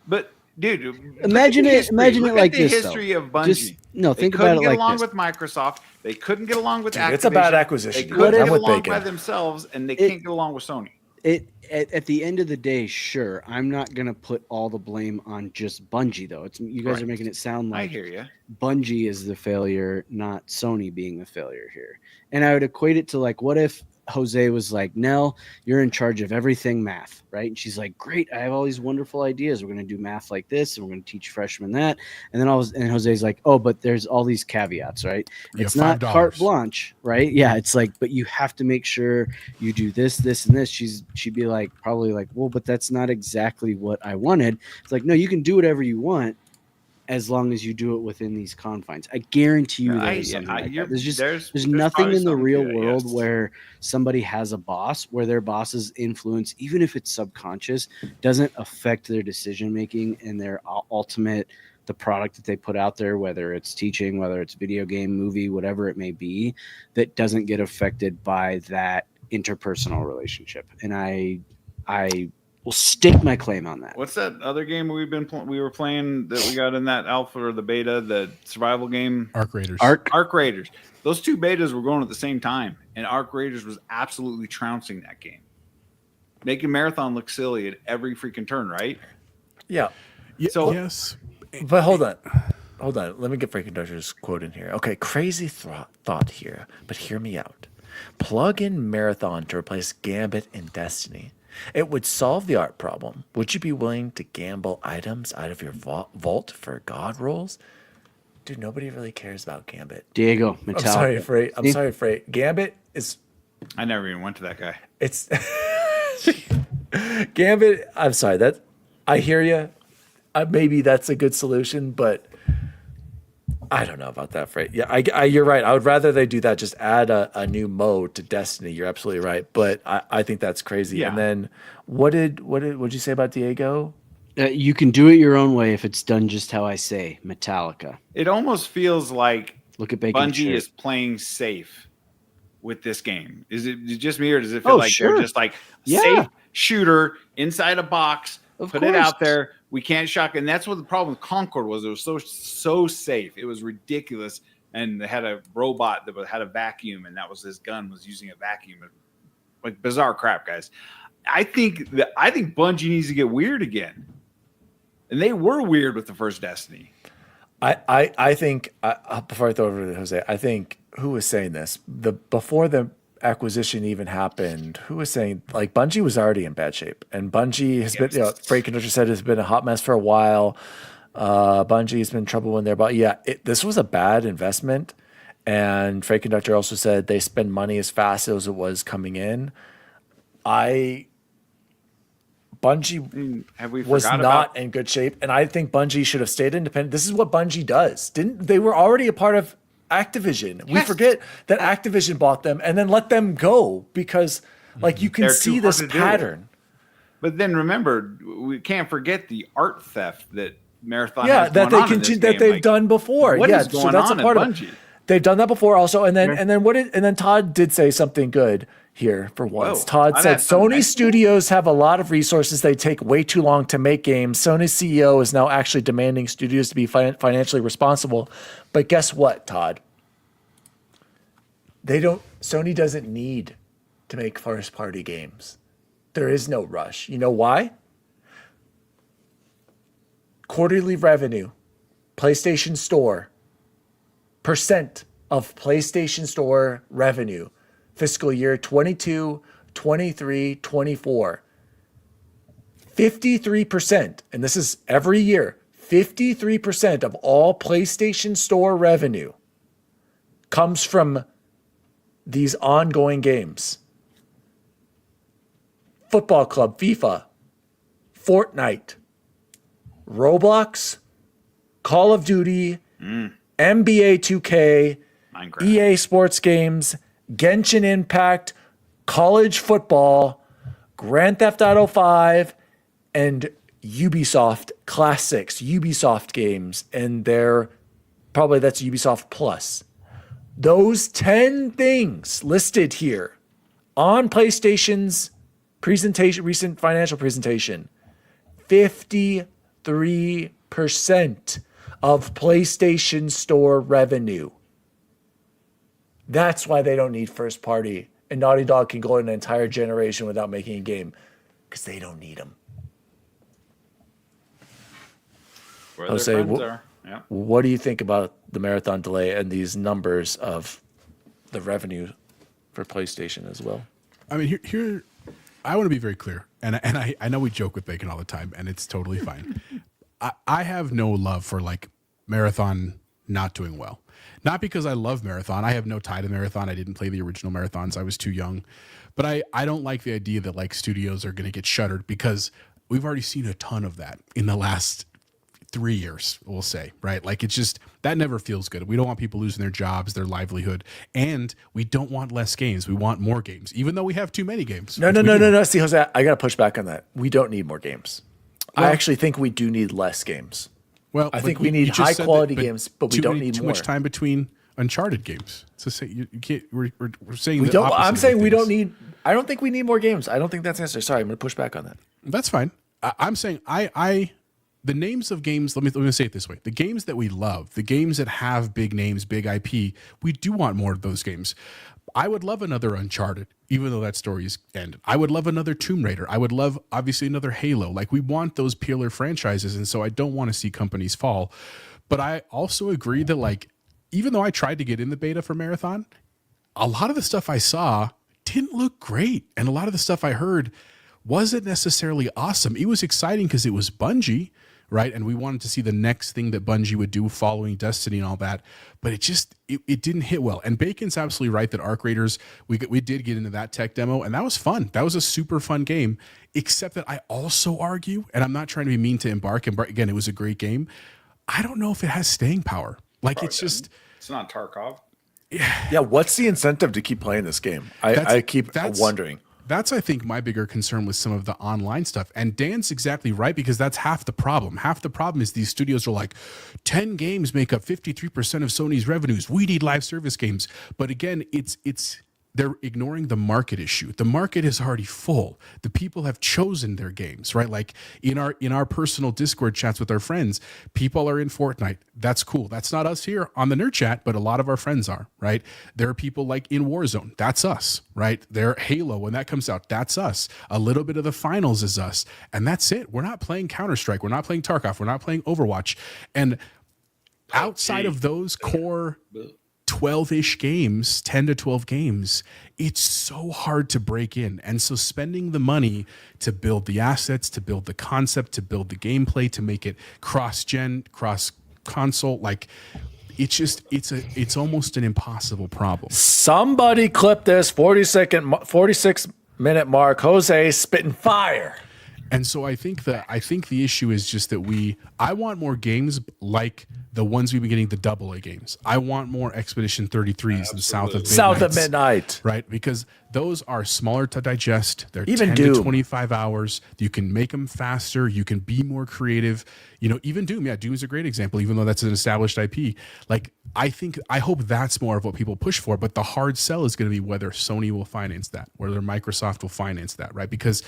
but dude, Imagine look at it. the history. Imagine Look it at like the this. history though. of Bungie. Just no. They Think couldn't about it get like along this. with Microsoft. They couldn't get along with Activision. It's a bad acquisition. They couldn't I'm get with along Bacon. by themselves, and they It- can't get along with Sony. At the end of the day, sure, I'm not gonna put all the blame on just Bungie though. It's you guys Right. are making it sound I like hear you. Bungie is the failure, not Sony being the failure here. And I would equate it to like, what if Jose was like, Nell, you're in charge of everything math, right? And she's like, great, I have all these wonderful ideas. We're going to do math like this, and we're going to teach freshmen that. And then and Jose's like, oh, but there's all these caveats, right? Yeah, It's not $5. carte blanche, right? Yeah, it's like, but you have to make sure you do this, this, and this. She'd be like, probably like, well, but that's not exactly what I wanted. It's like, no, you can do whatever you want, as long as you do it within these confines. I guarantee you there's something like that. There's nothing probably in the something real to that, world yes. where somebody has a boss where their boss's influence, even if it's subconscious, doesn't affect their decision making and their ultimate the product that they put out there, whether it's teaching, whether it's video game, movie, whatever it may be, that doesn't get affected by that interpersonal relationship. And I will stake my claim on that. What's that other game we were playing that we got in that alpha or the beta, the survival game? Arc Raiders. Arc Raiders. Those two betas were going at the same time, and Arc Raiders was absolutely trouncing that game, making Marathon look silly at every freaking turn, right? Yeah. So- yes. But hold on. Let me get Frankenducker's quote in here. Okay, crazy thought here, but hear me out. Plug in Marathon to replace Gambit in Destiny. It would solve the art problem. Would you be willing to gamble items out of your vault for god rolls? Dude, nobody really cares about Gambit. Diego, I'm Metallica. sorry, Freight. Gambit is... I never even went to that guy. It's... Gambit, I'm sorry. I hear you. Maybe that's a good solution, but I don't know about that, Freight. Yeah, you're right. I would rather they do that. Just add a new mode to Destiny. You're absolutely right, but I think that's crazy. Yeah. And then what did you say about Diego? You can do it your own way if it's done just how I say. Metallica. It almost feels like Look at Bacon Bungie Shirt. is playing safe with this game. Is it just me, or does it feel like sure. they're just like Yeah. safe shooter inside a box, Of put it course. out there? We can't shock. And that's what the problem with Concord was. It was so safe. It was ridiculous. And they had a robot that had a vacuum, and that was his gun, was using a vacuum. Like bizarre crap, guys. I think Bungie needs to get weird again. And they were weird with the first Destiny. I think before I throw it over to Jose, I think who was saying this before the acquisition even happened, who was saying like Bungie was already in bad shape, and Bungie has been, Freight Conductor said, has been a hot mess for a while. Bungie has been in trouble when they're about, this was a bad investment. And Freight Conductor also said they spend money as fast as it was coming in. Bungie Have we was forgot not about in good shape, and I think Bungie should have stayed independent. This is what Bungie does. They were already a part of Activision. We Yes. forget that Activision bought them and then let them go because, like, you can They're see too this hard to do. pattern. But then remember, we can't forget the art theft that Marathon Yeah, has that going they on in this continue that game. they've Like, done before. what Yeah, is going so that's on a at part of Bungie? it. They've done that before also, and then Todd did say something good here for once. Whoa, Todd Todd said had something Sony nice. studios have a lot of resources. They take way too long to make games. Sony's CEO is now actually demanding studios to be financially responsible. But guess what, Todd? Sony doesn't need to make first party games. There is no rush. You know why? Quarterly revenue, PlayStation Store, percent of PlayStation Store revenue, fiscal year 22, 23, 24. 53%, and this is every year, 53% of all PlayStation Store revenue comes from these ongoing games. Football Club, FIFA, Fortnite, Roblox, Call of Duty, NBA 2K, Minecraft. EA Sports Games, Genshin Impact, college football, Grand Theft Auto 5, and Ubisoft Classics, Ubisoft games, and that's Ubisoft Plus. Those 10 things listed here on PlayStation's recent financial presentation, 53% of PlayStation Store revenue. That's why they don't need first party. And Naughty Dog can go an entire generation without making a game because they don't need them. Where I'll their say, friends are. Yeah. What do you think about the Marathon delay and these numbers of the revenue for PlayStation as well? I mean, here, I want to be very clear, and I know we joke with Bacon all the time, and it's totally fine. I have no love for like Marathon not doing well. Not because I love Marathon. I have no tie to Marathon. I didn't play the original Marathons. I was too young. But I don't like the idea that like studios are going to get shuttered because we've already seen a ton of that in the last 3 years, we'll say, right? Like it's just that never feels good. We don't want people losing their jobs, their livelihood, and we don't want less games. We want more games, even though we have too many games. No. See, Jose, I got to push back on that. We don't need more games. I actually think we do need less games. Well, I but think we need you just high said quality that, games, but we don't need too more. much time between Uncharted games. So say you can't. We're saying We the don't. opposite I'm of saying we things. don't need. I don't think we need more games. I don't think that's necessary. Sorry, I'm going to push back on that. That's fine. I'm saying the names of games. Let me say it this way: the games that we love, the games that have big names, big IP, we do want more of those games. I would love another Uncharted, even though that story is ended. I would love another Tomb Raider. I would love, obviously, another Halo. Like, we want those pillar franchises, and so I don't want to see companies fall. But I also agree that, like, even though I tried to get in the beta for Marathon, a lot of the stuff I saw didn't look great. And a lot of the stuff I heard wasn't necessarily awesome. It was exciting because it was Bungie, right? And we wanted to see the next thing that Bungie would do following Destiny and all that. But it didn't hit well. And Bacon's absolutely right that Arc Raiders, we did get into that tech demo, and that was fun. That was a super fun game, except that I also argue, and I'm not trying to be mean to Embark. Again, it was a great game. I don't know if it has staying power. Like, it's just... It's not Tarkov. Yeah, what's the incentive to keep playing this game? I keep wondering. That's, I think, my bigger concern with some of the online stuff. And Dan's exactly right, because that's half the problem. Half the problem is these studios are like, 10 games make up 53% of Sony's revenues. We need live service games. But again, they're ignoring the market issue. The market is already full. The people have chosen their games, right? Like in our personal Discord chats with our friends, people are in Fortnite. That's cool. That's not us here on the Nerd Chat, but a lot of our friends are, right? There are people like in Warzone. That's us, right? There Halo, when that comes out, that's us. A little bit of the finals is us. And that's it. We're not playing Counter-Strike. We're not playing Tarkov. We're not playing Overwatch. And outside of those core 12-ish games, 10 to 12 games, it's so hard to break in. And so spending the money to build the assets, to build the concept, to build the gameplay, to make it cross-gen, cross-console, like it's almost an impossible problem. Somebody clip this 46-minute mark. Jose spitting fire. And so I think the issue is just that I want more games like the ones we've been getting, the AA games. I want more Expedition 33s and South of Midnight. Right? Because those are smaller to digest. They're Even 10 Doom. to 25 hours. You can make them faster. You can be more creative. Even Doom. Yeah, Doom is a great example, even though that's an established IP. Like, I hope that's more of what people push for, but the hard sell is going to be whether Sony will finance that, whether Microsoft will finance that, right? Because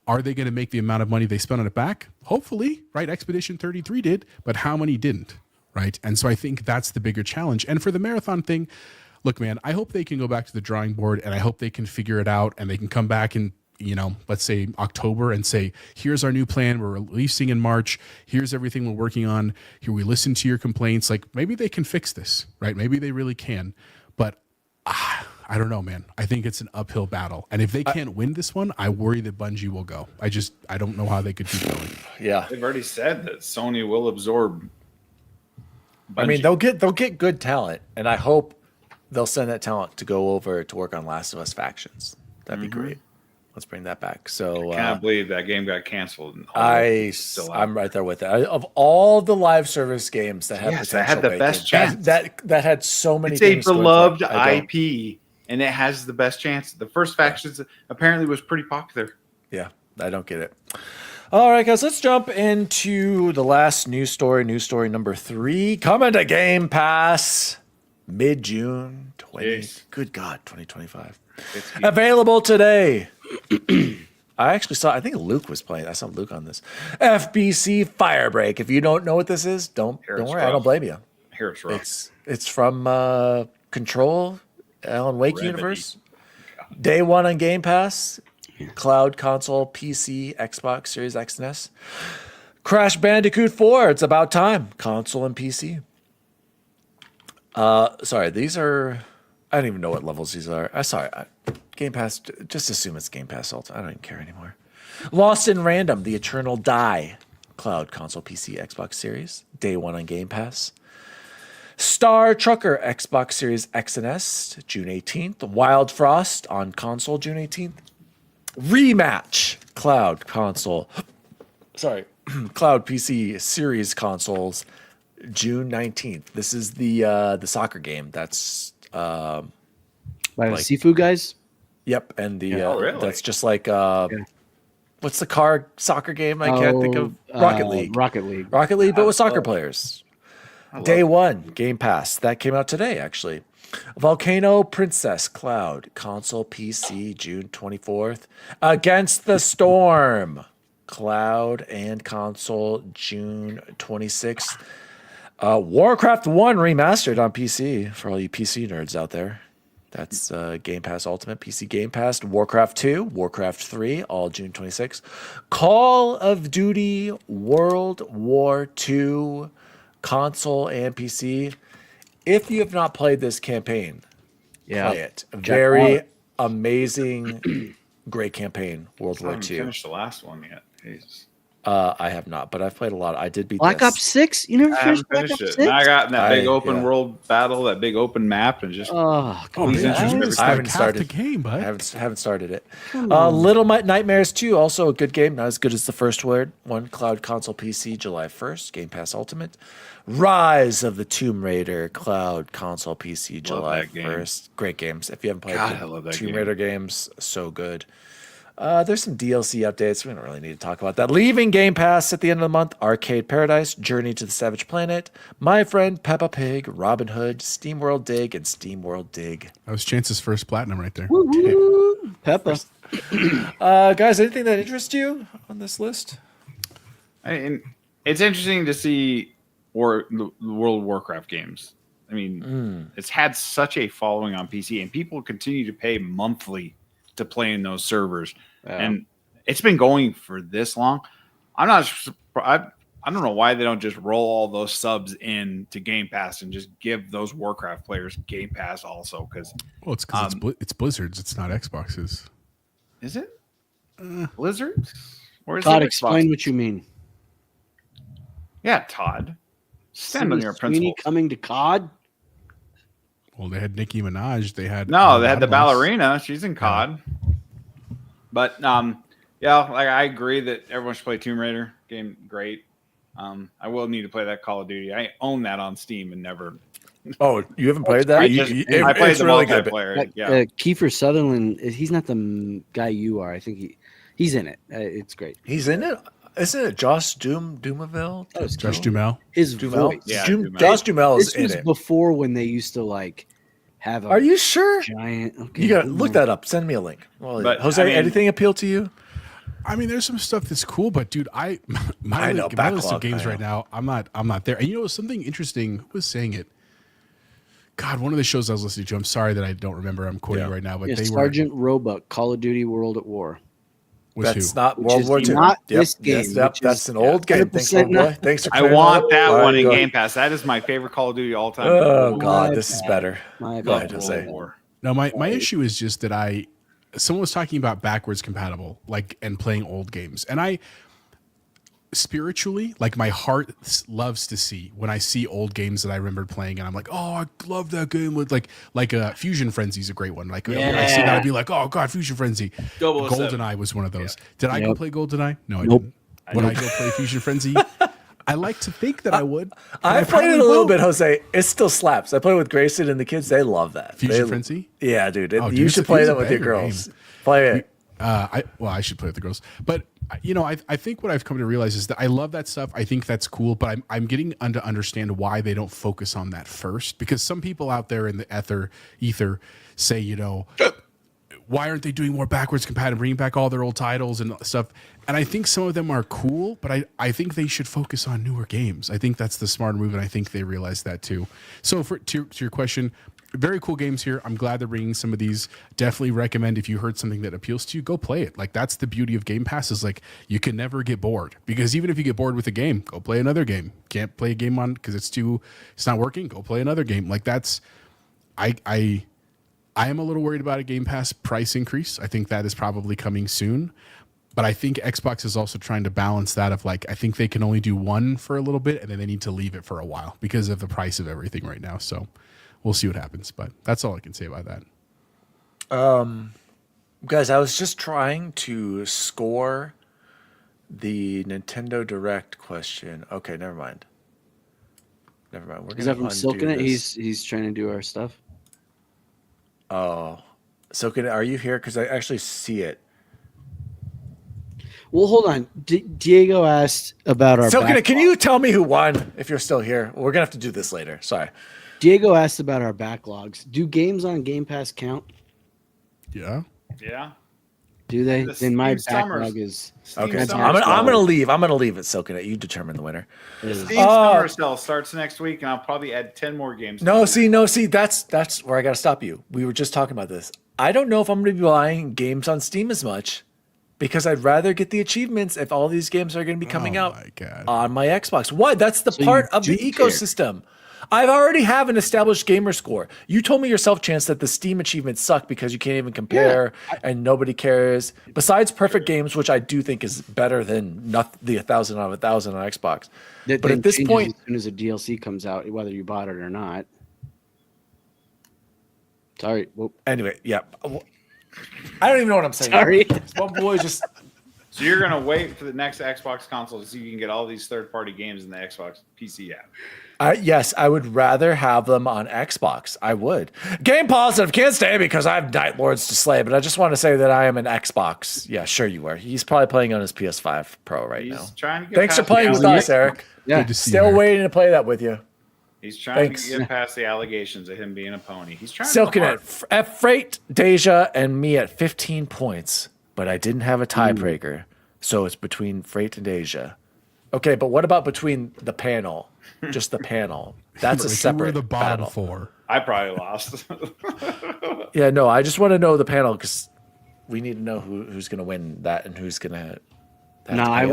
are they going to make the amount of money they spent on it back? Hopefully, right? Expedition 33 did, but how many didn't, right? And so I think that's the bigger challenge. And for the Marathon thing, look, man, I hope they can go back to the drawing board, and I hope they can figure it out, and they can come back in, let's say October and say, here's our new plan. We're releasing in March. Here's everything we're working on. Here, we listen to your complaints. Like, maybe they can fix this, right? Maybe they really can. But I don't know, man. I think it's an uphill battle. And if they can't win this one, I worry that Bungie will go. I don't know how they could keep going. Yeah. They've already said that Sony will absorb Bungie. I mean, they'll get good talent, and I hope they'll send that talent to go over to work on Last of Us Factions. That'd be great. Let's bring that back. So I can't believe that game got canceled. I'm right there with it. Of all the live service games that have potential, that had the best chance. That had so many. It's a things going for beloved it. I don't. IP, and it has the best chance. The first Factions apparently was pretty popular. Yeah, I don't get it. All right, guys, let's jump into the last news story. News story number 3 coming to Game Pass mid-June 20. Yes. Good God, 2025. Available today. I think Luke was playing. I saw Luke on this. FBC Firebreak. If you don't know what this is, don't worry. I don't blame you. Here it's rough. It's from Control, Alan Wake Remedy. universe. Day one on Game Pass. Cloud, console, PC, Xbox Series X and S. Crash Bandicoot 4. It's about time. Console and PC. Sorry, these are. I don't even know what levels these are. Sorry, Game Pass. Just assume it's Game Pass Ultimate. I don't even care anymore. Lost in Random, The Eternal Die. Cloud, console, PC, Xbox Series. Day one on Game Pass. Star Trucker, Xbox Series X and S, June 18th. Wild Frost on console, June 18th. Rematch, Cloud, console. Sorry, Cloud PC Series consoles June 19th. This is the soccer game. That's By the like- Sifu guys. yep, and the Oh, really? that's just like what's the car soccer game? I can't think of Rocket League. Rocket League. Rocket League, but with soccer love- players. I love Day it. one, Game Pass. That came out today, actually. Volcano Princess Cloud, console PC, June 24th. Against the Storm, Cloud and console, June 26th. Warcraft 1 remastered on PC for all you PC nerds out there. That's Game Pass Ultimate, PC Game Pass. Warcraft 2, Warcraft 3, all June 26th. Call of Duty World War 2, console and PC. If you have not played this campaign, Yeah. play it. Very amazing, great campaign, World I War haven't 2. finished the last one yet. Jesus. I have not, but I've played a lot. I did beat Black this. Ops 6? You never I finished haven't Black finished Ops it. 6? And I got in that big open yeah. world battle, that big open map, and just Oh, Oh, come man, on. you missed I like haven't half started. the game, I bud. haven't started it. Little Nightmares 2, also a good game. Not as good as the first one. Cloud console PC, July 1st. Game Pass Ultimate. Rise of the Tomb Raider, Cloud console PC, July that game. 1st. Great games. If you haven't played God, the I love that Tomb game. Raider games, so good. There's some DLC updates. We don't really need to talk about that. Leaving Game Pass at the end of the month. Arcade Paradise, Journey to the Savage Planet, My Friend Peppa Pig, Robin Hood, SteamWorld Dig, and SteamWorld Dig. That was Chance's first platinum right there. Peppa. Guys, anything that interests you on this list? and it's interesting to see the World of Warcraft games. I mean, it's had such a following on PC, and people continue to pay monthly to play in those servers, and it's been going for this long. I'm not. I don't know why they don't just roll all those subs in to Game Pass and just give those Warcraft players Game Pass also. Because Well, it's because it's Blizzard's. It's not Xbox's. is it Blizzard? Or is Todd, it explain Xbox? what you mean. Yeah, Todd. Stand on your Sweeney principles. coming to COD? Well, they had Nicki Minaj. They had No, they had the Models. ballerina. She's in COD. But yeah, like I agree that everyone should play Tomb Raider. Game great. I will need to play that Call of Duty. I own that on Steam and never. Oh, you haven't played that? I played It's the really good. multiplayer. Yeah, Kiefer Sutherland, he's not the guy you are. I think he's in it. It's great. He's in it. Isn't it Josh Dumaville? Josh Dumel. His Dumel. voice. Yeah, Dumel. Josh Dumel is This in was it. before when they used to like have a Are you sure? giant. Okay, You gotta look that up. Send me a link. Well, But, Jose, I mean- anything appeal to you? I mean, there's some stuff that's cool, but dude, my I know, list of backlog, games I right now, I'm not there. And you know something interesting? Who was saying it? God, one of the shows I was listening to. I'm sorry that I don't remember. I'm quoting Yeah. right now, but Yeah, they Sergeant Roebuck, Call of Duty World at War. was That's who? not Which World is War II. not Yep, this game, Yes, yep, which that's is an old game. Thanks, 100% old boy. not- Thanks for I clearing want that that up. All one right, in go Game ahead. Pass. That is my favorite Call of Duty all time. Oh God, My this is bad. better. My Go ahead, bad. Jose. War. No, my issue is just that someone was talking about backwards compatible, like, and playing old games. And I spiritually, like, my heart loves to see when I see old games that I remembered playing, and I'm like, oh, I love that game. With like Fusion Frenzy is a great one. Like, when I see that, I'd be like, oh God, Fusion Frenzy. 007. GoldenEye was one of those. Did I go Yep. play GoldenEye? No, I Nope. didn't. Would I go play Fusion Frenzy? I like to think that I would. and I played it probably a little will. bit, Jose. It still slaps. I played with Grayson and the kids. They love that. Fusion They- Frenzy? Yeah, dude. Oh, dude, you it's should a- play it's that a with your banger girls. game. Play it. I should play with the girls, but I think what I've come to realize is that I love that stuff. I think that's cool, but I'm getting to understand why they don't focus on that first, because some people out there in the ether say, why aren't they doing more backwards compatible, bringing back all their old titles and stuff? And I think some of them are cool, but I think they should focus on newer games. I think that's the smart move, and I think they realize that too. So to your question, very cool games here. I'm glad they're bringing some of these. Definitely recommend, if you heard something that appeals to you, go play it. Like, that's the beauty of Game Pass, is like, you can never get bored, because even if you get bored with a game, go play another game. Can't play a game on because it's not working, go play another game. Like, that's I am a little worried about a Game Pass price increase. I think that is probably coming soon. But I think Xbox is also trying to balance that of, like, I think they can only do one for a little bit, and then they need to leave it for a while because of the price of everything right now. So we'll see what happens. But that's all I can say about that. Guys, I was just trying to score the Nintendo Direct question. Okay, never mind. We're Is that gonna from Silking It? this. He's trying to do our stuff. Oh, Silken, are you here? Because I actually see it. Well, hold on. Diego asked about our. Silken, can backlog. you tell me who won if you're still here? We're gonna have to do this later. Sorry. Diego asked about our backlogs. Do games on Game Pass count? Yeah. Yeah. Do they? The Then my Steam Summers- backlog is Steam Okay, Summer I'm gonna Sale- leave. I'm gonna leave it, Silken. You determine the winner. is- Steam Summer Sale starts next week, and I'll probably add 10 more games. No, see, that's where I gotta stop you. We were just talking about this. I don't know if I'm gonna be buying games on Steam as much because I'd rather get the achievements if all these games are gonna be coming out My God. on my Xbox. Why? That's the So you part of the do care. ecosystem. I already have an established gamer score. You told me yourself, Chance, that the Steam achievements suck because you can't even compare and nobody cares. Besides Perfect Games, which I do think is better than the 1,000 out of 1,000 on Xbox. that But then at this changes point, as soon as a DLC comes out, whether you bought it or not. Sorry. Well, anyway, yeah. I don't even know what I'm saying. sorry. This one boy just. So you're gonna wait for the next Xbox console so you can get all these third-party games in the Xbox PC app. Yes, I would rather have them on Xbox. I would. Game positive. Can't stay because I have Night Lords to slay, but I just want to say that I am an Xbox. Yeah, sure you are. He's probably playing on his PS5 Pro right He's now. trying to get Thanks for past the playing with us, allegations. Eric. Yeah. Good to see you, Still Eric. waiting to play that with you. He's trying Thanks. to get past the allegations of him being a pony. He's trying Silken to at Freight, Deja, and me at 15 points, but I didn't have a tiebreaker. So it's between Freight and Deja. Okay, but what about between the panel? Just the panel. That's a Like, you were separate the bottom battle. four. I probably lost. Yeah, no, I just want to know the panel because we need to know who's going to win that and who's going to. No, I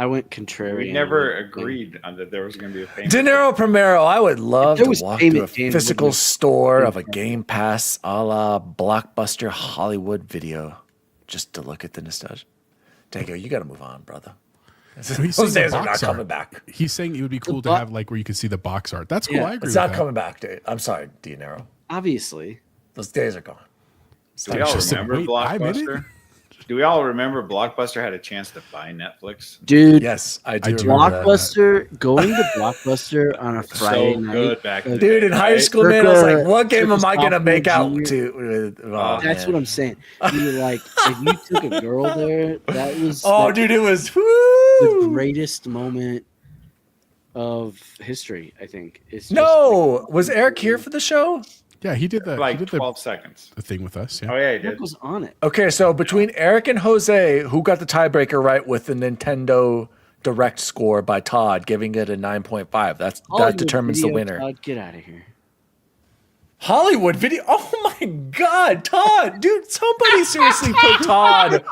went contrarian. We never agreed on that there was going to be a payment. Dinero Primero, I would love If there to was walk to a payment, Dan physical wouldn't- store of a Game Pass a la Blockbuster Hollywood video just to look at the nostalgia. Dago, you got to move on, brother. He's Those saying the days are not box coming art. back. He's saying it would be cool to bo- have like where you could see the box art. That's cool. Yeah. I agree It's with not that. coming back, Dave. I'm sorry, Dinero. Obviously. Those days are gone. Do we all Just said, remember wait, I made it? Blockbuster? Do we all remember Blockbuster had a chance to buy Netflix? Dude, Yes, I do. do remember that. Blockbuster, going to Blockbuster on a Friday So night. good back then. Dude, in high right? school, man, I was Circa- like, what game am I circa going to make out sophomore, to? Oh, That's man. what I'm saying. You were like, if you took a girl there, that was Oh, like, dude, it was the woo! greatest moment of history, I think. It's just No, like- was Eric here for the show? Yeah, he did Like he did 12 seconds. the thing with us. Yeah. Oh, yeah, he did. Eric was on it. Okay, so between Eric and Jose, who got the tiebreaker right with the Nintendo Direct score by Todd, giving it a 9.5. That Hollywood determines the Video, winner. Todd, get out of here. Hollywood Video. Oh my God, Todd, dude! Somebody seriously put Todd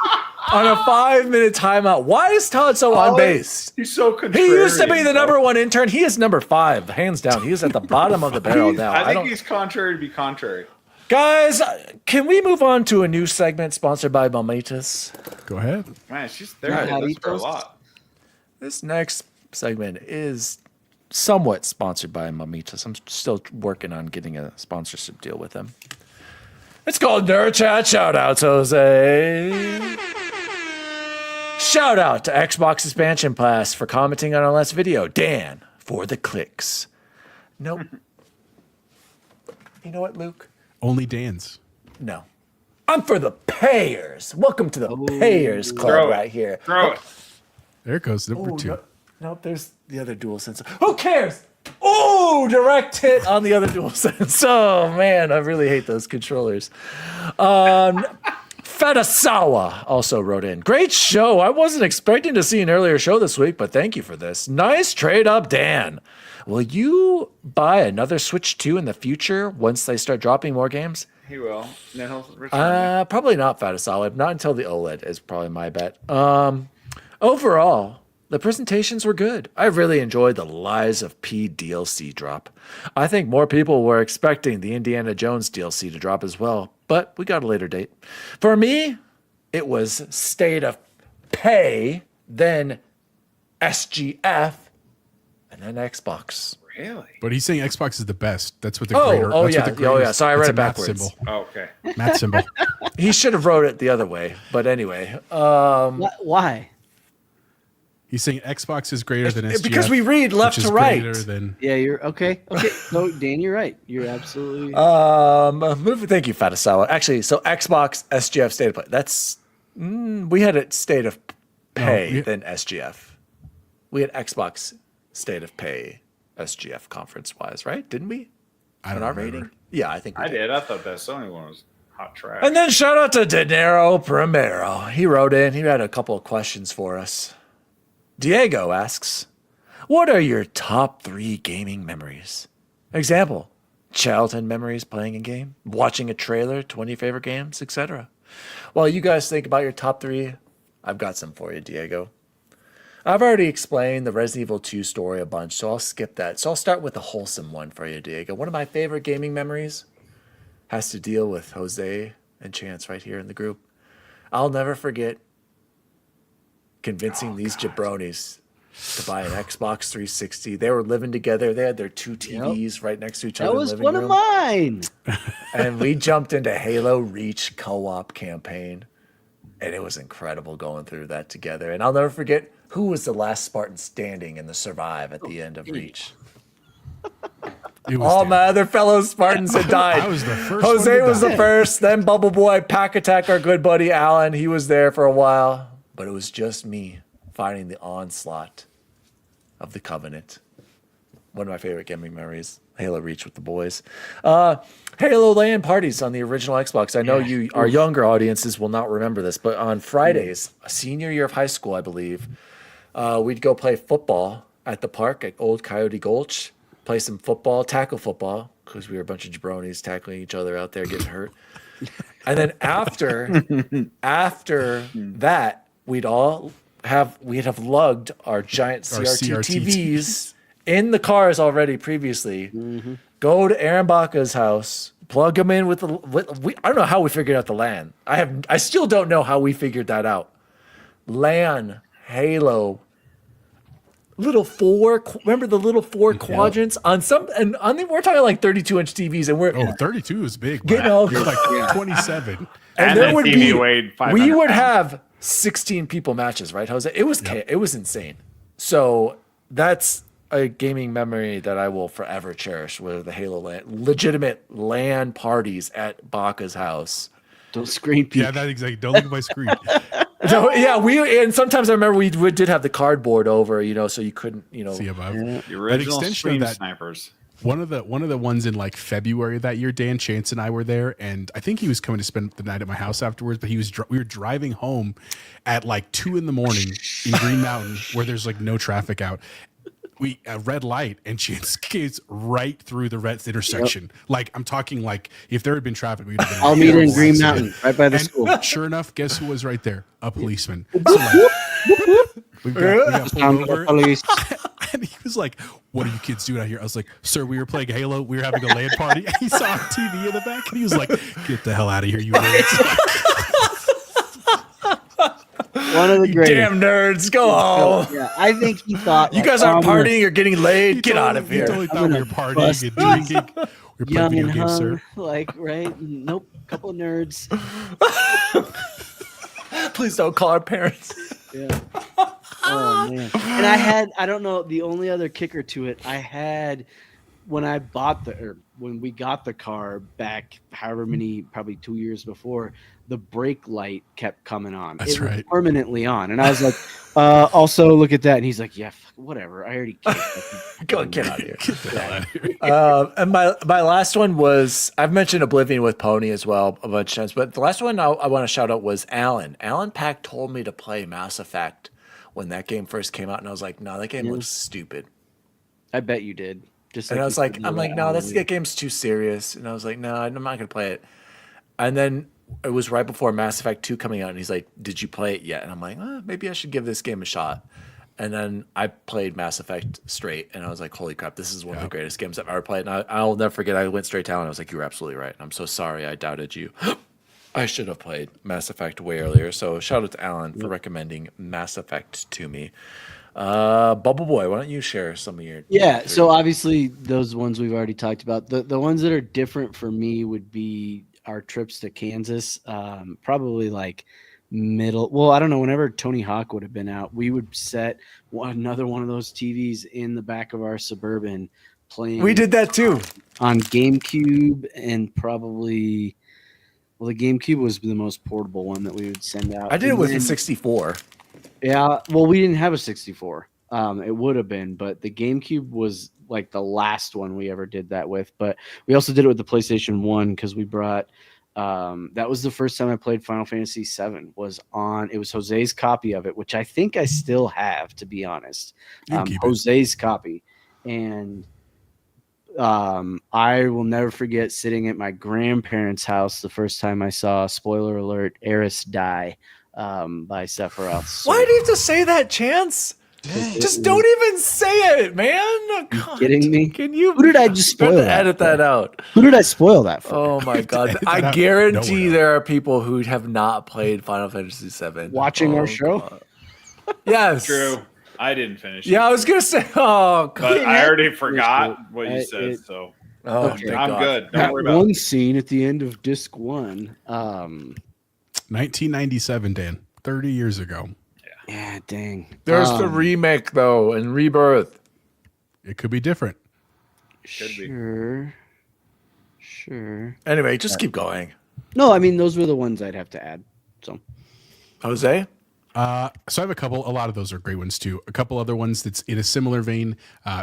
on a 5-minute timeout. Why is Todd so on base? He's so He used to be contrarian, the bro. number one intern. He is number 5, hands down. He is at the bottom of the barrel now. I think don't- he's contrary to be contrary. Guys, can we move on to a new segment sponsored by Mamitas? Go ahead. Man, she's there Not with us for a Jalitos? lot. This next segment is somewhat sponsored by Mamitas. I'm still working on getting a sponsorship deal with them. It's called Nerd Chat Shoutouts, Jose. Shout out to Xbox Expansion Pass for commenting on our last video. Dan for the clicks. Nope. You know what, Luke? Only Dan's. No. I'm for the payers. Welcome to the Payers Club Throw it. right here. Throw it. There it goes. Number Ooh, 2. no, nope, there's the other dual sense. Who cares? Oh, direct hit on the other dual sense. Oh man, I really hate those controllers. Fetasawa also wrote in. Great show. I wasn't expecting to see an earlier show this week, but thank you for this. Nice trade up, Dan. Will you buy another Switch 2 in the future once they start dropping more games? He will. Then he'll return it. Probably not Fetasawa. Not until the OLED is probably my bet. Overall, the presentations were good. I really enjoyed the Lies of P DLC drop. I think more people were expecting the Indiana Jones DLC to drop as well, but we got a later date. For me, it was State of Pay, then SGF, and then Xbox. Really? But he's saying Xbox is the best. That's what the Oh, greater. oh, that's yeah. What the Oh, yeah. greatest- Sorry, I that's read a it math backwards. Symbol. Oh, okay. Math symbol. He should have wrote it the other way, but anyway. Why? He's saying Xbox is greater than SGF. Because we read left which is to right. greater than Yeah, you're okay. Okay, no, Dan, you're right. You're absolutely. Thank you, Fatasawa. Actually, so Xbox SGF state of play. That's we had it state of pay than SGF. We had Xbox state of pay SGF conference wise, right? Didn't we? I don't our remember. rating? Yeah, I think we I did. did. I thought that Sony one was hot trash. And then shout out to Dinero Primero. He wrote in. He had a couple of questions for us. Diego asks, "What are your top 3 gaming memories? Example: childhood memories playing a game, watching a trailer, 20 favorite games, etc." While you guys think about your top 3, I've got some for you, Diego. I've already explained the Resident Evil 2 story a bunch, so I'll skip that. So I'll start with the wholesome one for you, Diego. One of my favorite gaming memories has to deal with Jose and Chance right here in the group. I'll never forget convincing these jabronis to buy an Xbox 360. They were living together. They had their 2 TVs right next to each other That in was the living one room. of mine. And we jumped into Halo Reach co-op campaign, and it was incredible going through that together. And I'll never forget who was the last Spartan standing in the survive at the end of Reach. It was All Dan. my other fellow Spartans had died. I was the first Jose one to was die. the first, then Bubble Boy, Pack Attack, our good buddy Alan. He was there for a while, but it was just me fighting the onslaught of the Covenant. One of my favorite gaming memories, Halo Reach with the boys. Halo LAN parties on the original Xbox. I know you, our younger audiences will not remember this, but on Fridays, senior year of high school, I believe, we'd go play football at the park at Old Coyote Gulch, play some football, tackle football, because we were a bunch of jabronis tackling each other out there getting hurt. And then after that, we'd have lugged our giant CRT TVs in the cars already previously. Go to Aaron Baca's house, plug them in with I don't know how we figured out the LAN. I still don't know how we figured that out. LAN, Halo, remember the little 4 quadrants on some, and we're talking like 32-inch TVs, and we're 32 is big. You know, You're like 27. And there that would TV be weighed 500 we would pounds. have 16 people matches, right, Jose? It was insane. So that's a gaming memory that I will forever cherish. With the Halo legitimate LAN parties at Baca's house. Don't scream, Pete. Yeah, that's exactly. Don't look at my screen. So yeah, and sometimes I remember we did have the cardboard over, so you couldn't, See above. The original extension of stream that- snipers. One of the ones in like February that year, Dan Chance and I were there, and I think he was coming to spend the night at my house afterwards. But we were driving home at like 2 a.m. in Green Mountain, where there's like no traffic out. We a red light, and Chance skates right through the red intersection. Like I'm talking like if there had been traffic, we'd have been. I'll meet in horrible Green accident. Mountain, right by the And school. sure enough, guess who was right there? A policeman. So like, we got pulled over. Police. And he was like, "What are you kids doing out here?" I was like, "Sir, we were playing Halo. We were having a LAN party." And he saw a TV in the back, and he was like, "Get the hell out of here, you nerds!" One of the greatest. Damn nerds, go home. Yeah, I think he thought You like, guys aren't I'm gonna- partying or getting laid. Get out of He here. totally thought we were partying bust and drinking. We were playing young video and games, hung, sir. like right? Nope, couple of nerds. Please don't call our parents. Yeah. Oh man. And I don't know, the only other kicker to it, I had when we got the car back however many, probably 2 years before, the brake light kept coming on. That's it was right. permanently on. And I was like, also look at that. And he's like, yeah, whatever. I already Go get out of here. Get the hell out of here. And my last one was, I've mentioned Oblivion with Pony as well a bunch of times, but the last one I want to shout out was Alan. Alan Pack told me to play Mass Effect when that game first came out, and I was like, no, that game looks stupid. I bet you did. Just And I was you like, said, no, that game's too serious. And I was like, no, I'm not gonna play it. And then it was right before Mass Effect 2 coming out, and he's like, did you play it yet? And I'm like, maybe I should give this game a shot. And then I played Mass Effect straight, and I was like, holy crap, this is one of the greatest games I've ever played. And I'll never forget, I went straight to Alan, and I was like, you're absolutely right. I'm so sorry I doubted you. I should have played Mass Effect way earlier. So shout out to Alan for recommending Mass Effect to me. Bubble Boy, why don't you share some of your... Yeah, so obviously those ones we've already talked about. The ones that are different for me would be our trips to Kansas. Probably like middle. Well, I don't know. Whenever Tony Hawk would have been out, we would set another one of those TVs in the back of our Suburban playing. We did that too. On GameCube and probably. Well, the GameCube was the most portable one that we would send out. I did it And with the then- 64. Yeah, well, we didn't have a 64. It would have been, but the GameCube was like the last one we ever did that with. But we also did it with the PlayStation 1 because we brought that was the first time I played Final Fantasy 7 was on it was Jose's copy of it, which I think I still have, to be honest. You can keep it. Jose's copy. And I will never forget sitting at my grandparents' house the first time I saw, spoiler alert, Eris die by Sephiroth. So- Why do you have to say that, Chance? Just don't even say it, man. Oh, God. kidding me? Can you? Who did I just Better spoil that edit that out. Who did I spoil that for? Oh my God! Edit that I out. guarantee No one there are people who have not played Final Fantasy VII Watching our Oh, show? God. Yes. True. I didn't finish. Yeah, I was gonna say. Oh But God. I already forgot what you I- said, it- so Oh, Okay. thank I'm God. good. Don't That worry about one it. scene at the end of disc 1. 1997, Dan. 30 years ago. Yeah, dang. There's the remake though, and Rebirth. It could be different. Could be. Sure. Anyway, just keep going, No, I mean those were the ones I'd have to add. So Jose. So I have a lot of those are great ones too. A couple other ones that's in a similar vein.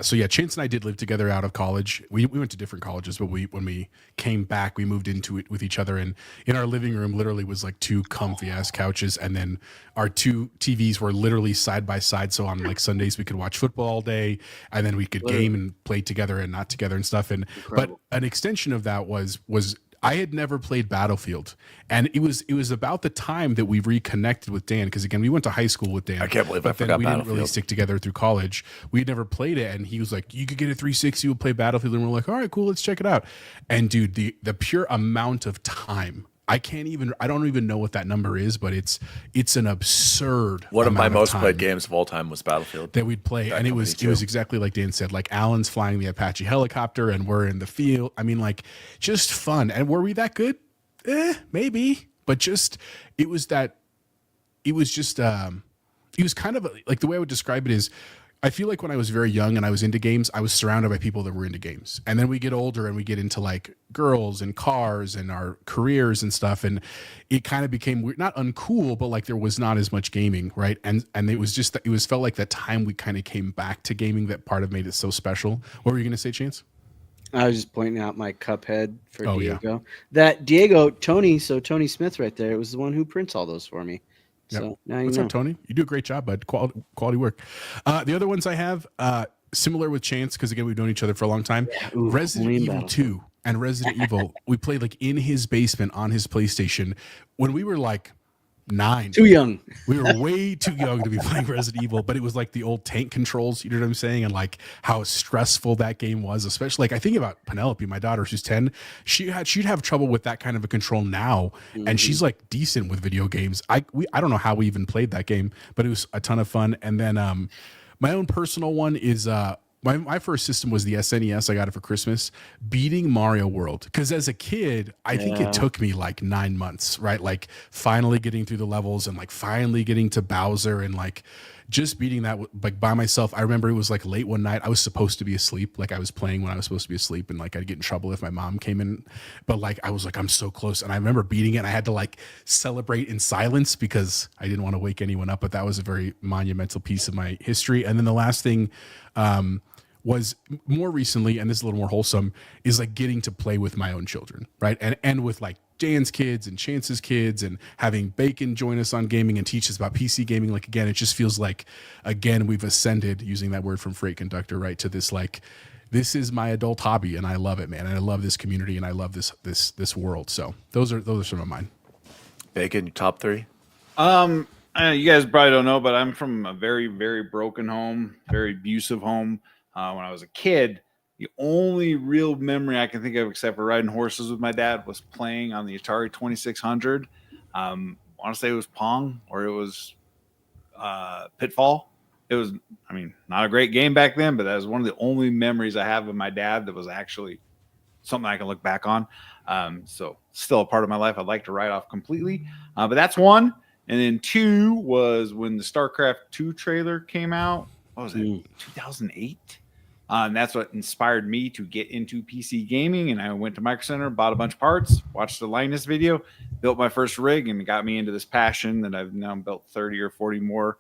So yeah, Chance and I did live together out of college. We went to different colleges, but when we came back, we moved into it with each other. And in our living room, literally was like two comfy ass couches, and then our two TVs were literally side by side. So on like Sundays, we could watch football all day, and then we could game and play together and not together and stuff. And Incredible. but an extension of that was I had never played Battlefield, and it was about the time that we reconnected with Dan, because again we went to high school with Dan. I can't believe I but then forgot we didn't really Battlefield. stick together through college. We had never played it, and he was like, "You could get a 360, we'll play Battlefield," and we're like, "All right, cool, let's check it out." And dude, the pure amount of time. I don't even know what that number is, but it's an absurd. One of my amount most time played games of all time was Battlefield. that we'd play, and it was exactly like Dan said. Like Alan's flying the Apache helicopter, and we're in the field. I mean, like just fun. And were we that good? Maybe, but just it was kind of like the way I would describe it is. I feel like when I was very young and I was into games, I was surrounded by people that were into games. And then we get older and we get into like girls and cars and our careers and stuff. And it kind of became weird, not uncool, but like there was not as much gaming, right? And it was just that felt like that time we kind of came back to gaming that part of made it so special. What were you going to say, Chance? I was just pointing out my Cuphead for Oh, yeah. Diego. That Diego Tony Smith right there was the one who prints all those for me. Yep. So now you What's know. up, Tony? You do a great job, bud. Quality work. The other ones I have, similar with Chance, because again, we've known each other for a long time. Ooh, Resident Lean Evil Battle. 2 and Resident Evil, we played like in his basement on his PlayStation when we were like 9. Too young. We were way too young to be playing Resident Evil, but it was like the old tank controls, you know what I'm saying? And like how stressful that game was, especially like I think about Penelope, my daughter, she's 10. She'd have trouble with that kind of a control now. And she's like decent with video games. I don't know how we even played that game, but it was a ton of fun. And then my own personal one is my first system was the SNES. I got it for Christmas. Beating Mario World, because as a kid, I think it took me like 9 months, right? Like finally getting through the levels and like finally getting to Bowser and like just beating that like by myself. I remember it was like late one night. I was supposed to be asleep. Like I was playing when I was supposed to be asleep, and like I'd get in trouble if my mom came in. But like I was like, I'm so close. And I remember beating it, and I had to like celebrate in silence because I didn't want to wake anyone up. But that was a very monumental piece of my history. And then the last thing was more recently, and this is a little more wholesome, is like getting to play with my own children, right? And with like Dan's kids and Chance's kids, and having Bacon join us on gaming and teach us about PC gaming. Like, again, it just feels like, again, we've ascended, using that word from Freight Conductor, right? To this, like, this is my adult hobby, and I love it, man. And I love this community, and I love this world. So those are some of mine. Bacon, top 3. You guys probably don't know, but I'm from a very, very broken home, very abusive home. When I was a kid, the only real memory I can think of, except for riding horses with my dad, was playing on the Atari 2600. I want to say it was Pong, or it was Pitfall. It was, I mean, not a great game back then, but that was one of the only memories I have of my dad that was actually something I can look back on. So still a part of my life I'd like to write off completely. But that's one. And then 2 was when the StarCraft 2 trailer came out. What was it? 2008. And that's what inspired me to get into PC gaming. And I went to Micro Center, bought a bunch of parts, watched the Linus video, built my first rig, and got me into this passion that I've now built 30 or 40 more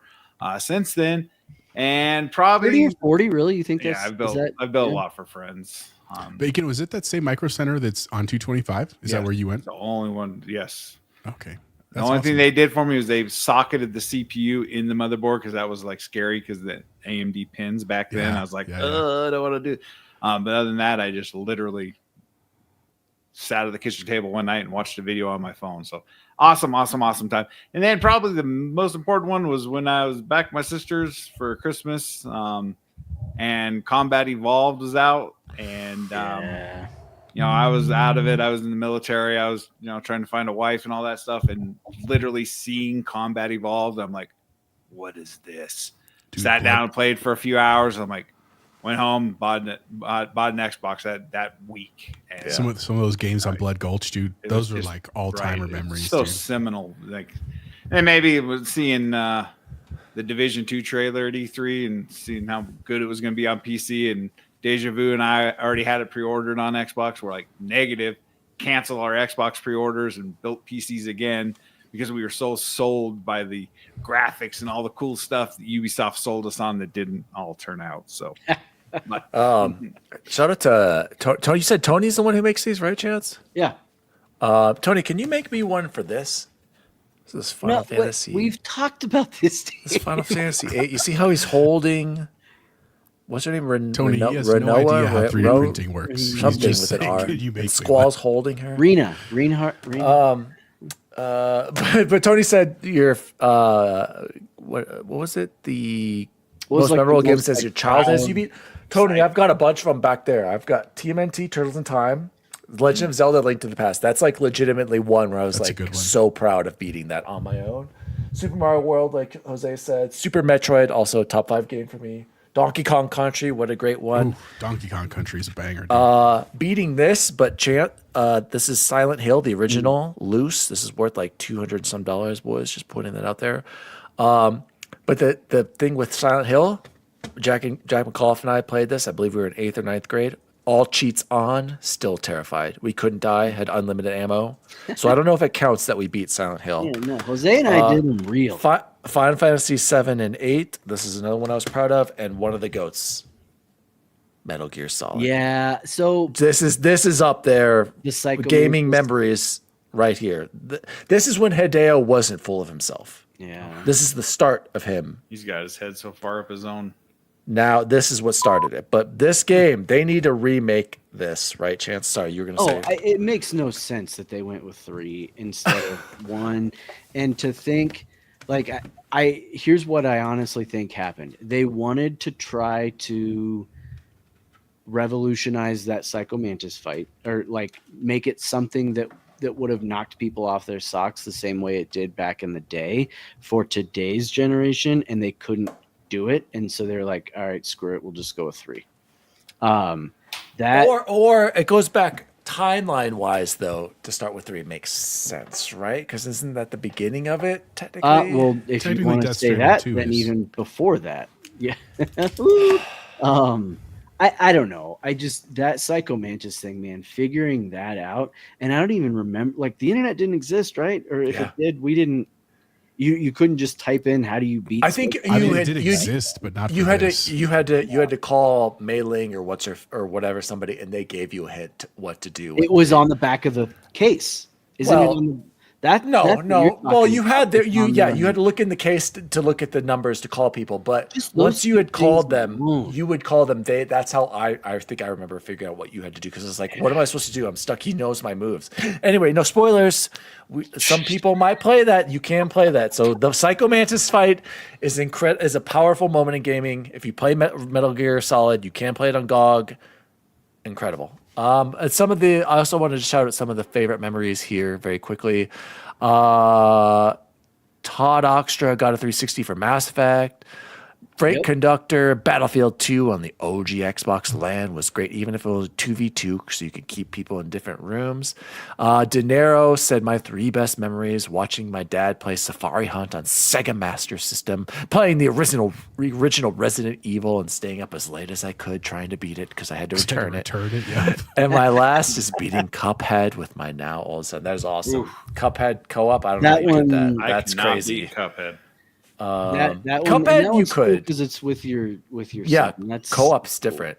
since then. And probably 30 or 40, really? You think yeah, that's I've built a lot for friends. Bacon, was it that same Micro Center that's on 225? Is that where you went? The only one, yes. Okay. The only thing they did for me was they socketed the CPU in the motherboard because that was like scary because the AMD pins back then. I was like, I don't want to do. But other than that, I just literally sat at the kitchen table one night and watched a video on my phone. So awesome time. And then probably the most important one was when I was back at my sister's for Christmas, and Combat Evolved was out, and I was out of it. I was in the military. I was, trying to find a wife and all that stuff, and literally seeing Combat Evolved, I'm like, what is this? Sat down and played for a few hours. I'm like, went home, bought an Xbox that week. And some of those games on Blood Gulch, dude, those were like all-timer memories. So seminal. Like, and maybe it was seeing the Division 2 trailer at E3 and seeing how good it was going to be on PC, and Deja Vu and I already had it pre-ordered on Xbox. We're like, negative, cancel our Xbox pre-orders and built PCs again because we were so sold by the graphics and all the cool stuff that Ubisoft sold us on that didn't all turn out. So, shout out to Tony. You said Tony's the one who makes these, right, Chance? Yeah. Tony, can you make me one for this? This is Final Fantasy. We've talked about this. This is Final Fantasy 8. You see how he's holding. What's her name? Tony, he has no idea how 3D printing works. Something with an R. And Squall's holding her. Rena. But Tony said your what was it? The most memorable game says your childhood you beat. Tony, I've got a bunch of them back there. I've got TMNT, Turtles in Time, Legend of Zelda: Link to the Past. That's like legitimately one where I was so proud of beating that on my own. Super Mario World, like Jose said. Super Metroid, also a top 5 game for me. Donkey Kong Country, what a great one. Ooh, Donkey Kong Country is a banger. Beating this, but this is Silent Hill, the original, loose. This is worth like $200 some, boys. Just putting that out there. But the thing with Silent Hill, Jack McAuliffe and I played this. I believe we were in 8th or 9th grade. All cheats on, still terrified. We couldn't die, had unlimited ammo. So I don't know if it counts that we beat Silent Hill. Yeah, no, Jose and I did them real. Final Fantasy 7 and 8. This is another one I was proud of, and one of the goats, Metal Gear Solid. Yeah, so this is up there. The gaming memories right here. This is when Hideo wasn't full of himself. Yeah, this is the start of him. He's got his head so far up his own. Now this is what started it. But this game, they need to remake this, right? Chance, sorry, you were going to say. It makes no sense that they went with 3 instead of 1, and to think. Like here's what I honestly think happened. They wanted to try to revolutionize that Psycho Mantis fight, or like make it something that would have knocked people off their socks the same way it did back in the day for today's generation, and they couldn't do it, and so they're like, all right, screw it, we'll just go with 3. Or it goes back timeline wise though. To start with 3 makes sense, right? Because isn't that the beginning of it technically? Well, if you want to say that, then even before that, yeah. I don't know. I just, that Psycho Mantis thing, man, figuring that out, and I don't even remember. Like, the internet didn't exist, right? Or if it did, we didn't. You couldn't just type in how do you beat. I think it did exist, but not. You had to call Mailing or whatever somebody, and they gave you a hint what to do. It was on the back of the case, isn't it? On the, no. Well, you had to look in the case to look at the numbers to call people. But once you had called them, you would call them. That's how I think I remember figuring out what you had to do, because it's like, what am I supposed to do? I'm stuck. He knows my moves. Anyway, no spoilers. Some people might play that. You can play that. So the Psycho Mantis fight is a powerful moment in gaming. If you play Metal Gear Solid, you can play it on GOG. Incredible. I also wanted to shout out some of the favorite memories here very quickly. Todd Oxtra got a 360 for Mass Effect. Freight Yep. Conductor, Battlefield 2 on the OG Xbox LAN was great, even if it was 2v2, so you could keep people in different rooms. De Niro said, my 3 best memories watching my dad play Safari Hunt on Sega Master System, playing the original Resident Evil and staying up as late as I could trying to beat it because I had to return it. Yeah. And my last is beating Cuphead with my now old son. That is awesome. Oof. Cuphead co-op. I don't That know how you did one- that. I That's cannot crazy. beat Cuphead. That Cuphead, you could. because it's with your Yeah, son. That's co-op's different.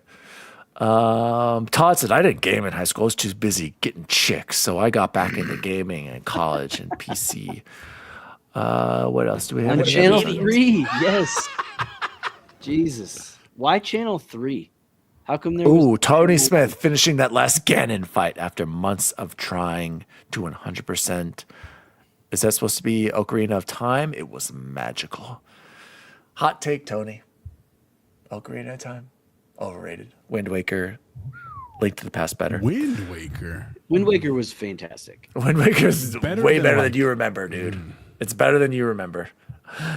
Todd said, I didn't game in high school. I was too busy getting chicks. So I got back into gaming in college and PC. What else do we have? On Any channel others? 3. Yes. Jesus. Why channel 3? How come there was Ooh, Tony Smith finishing that last Ganon fight after months of trying to 100%. Is that supposed to be Ocarina of Time? It was magical. Hot take, Tony. Ocarina of Time. Overrated. Wind Waker. Link to the Past better. Wind Waker. Wind Waker was fantastic. Wind Waker's Better way than better like- than you remember, dude. It's better than you remember.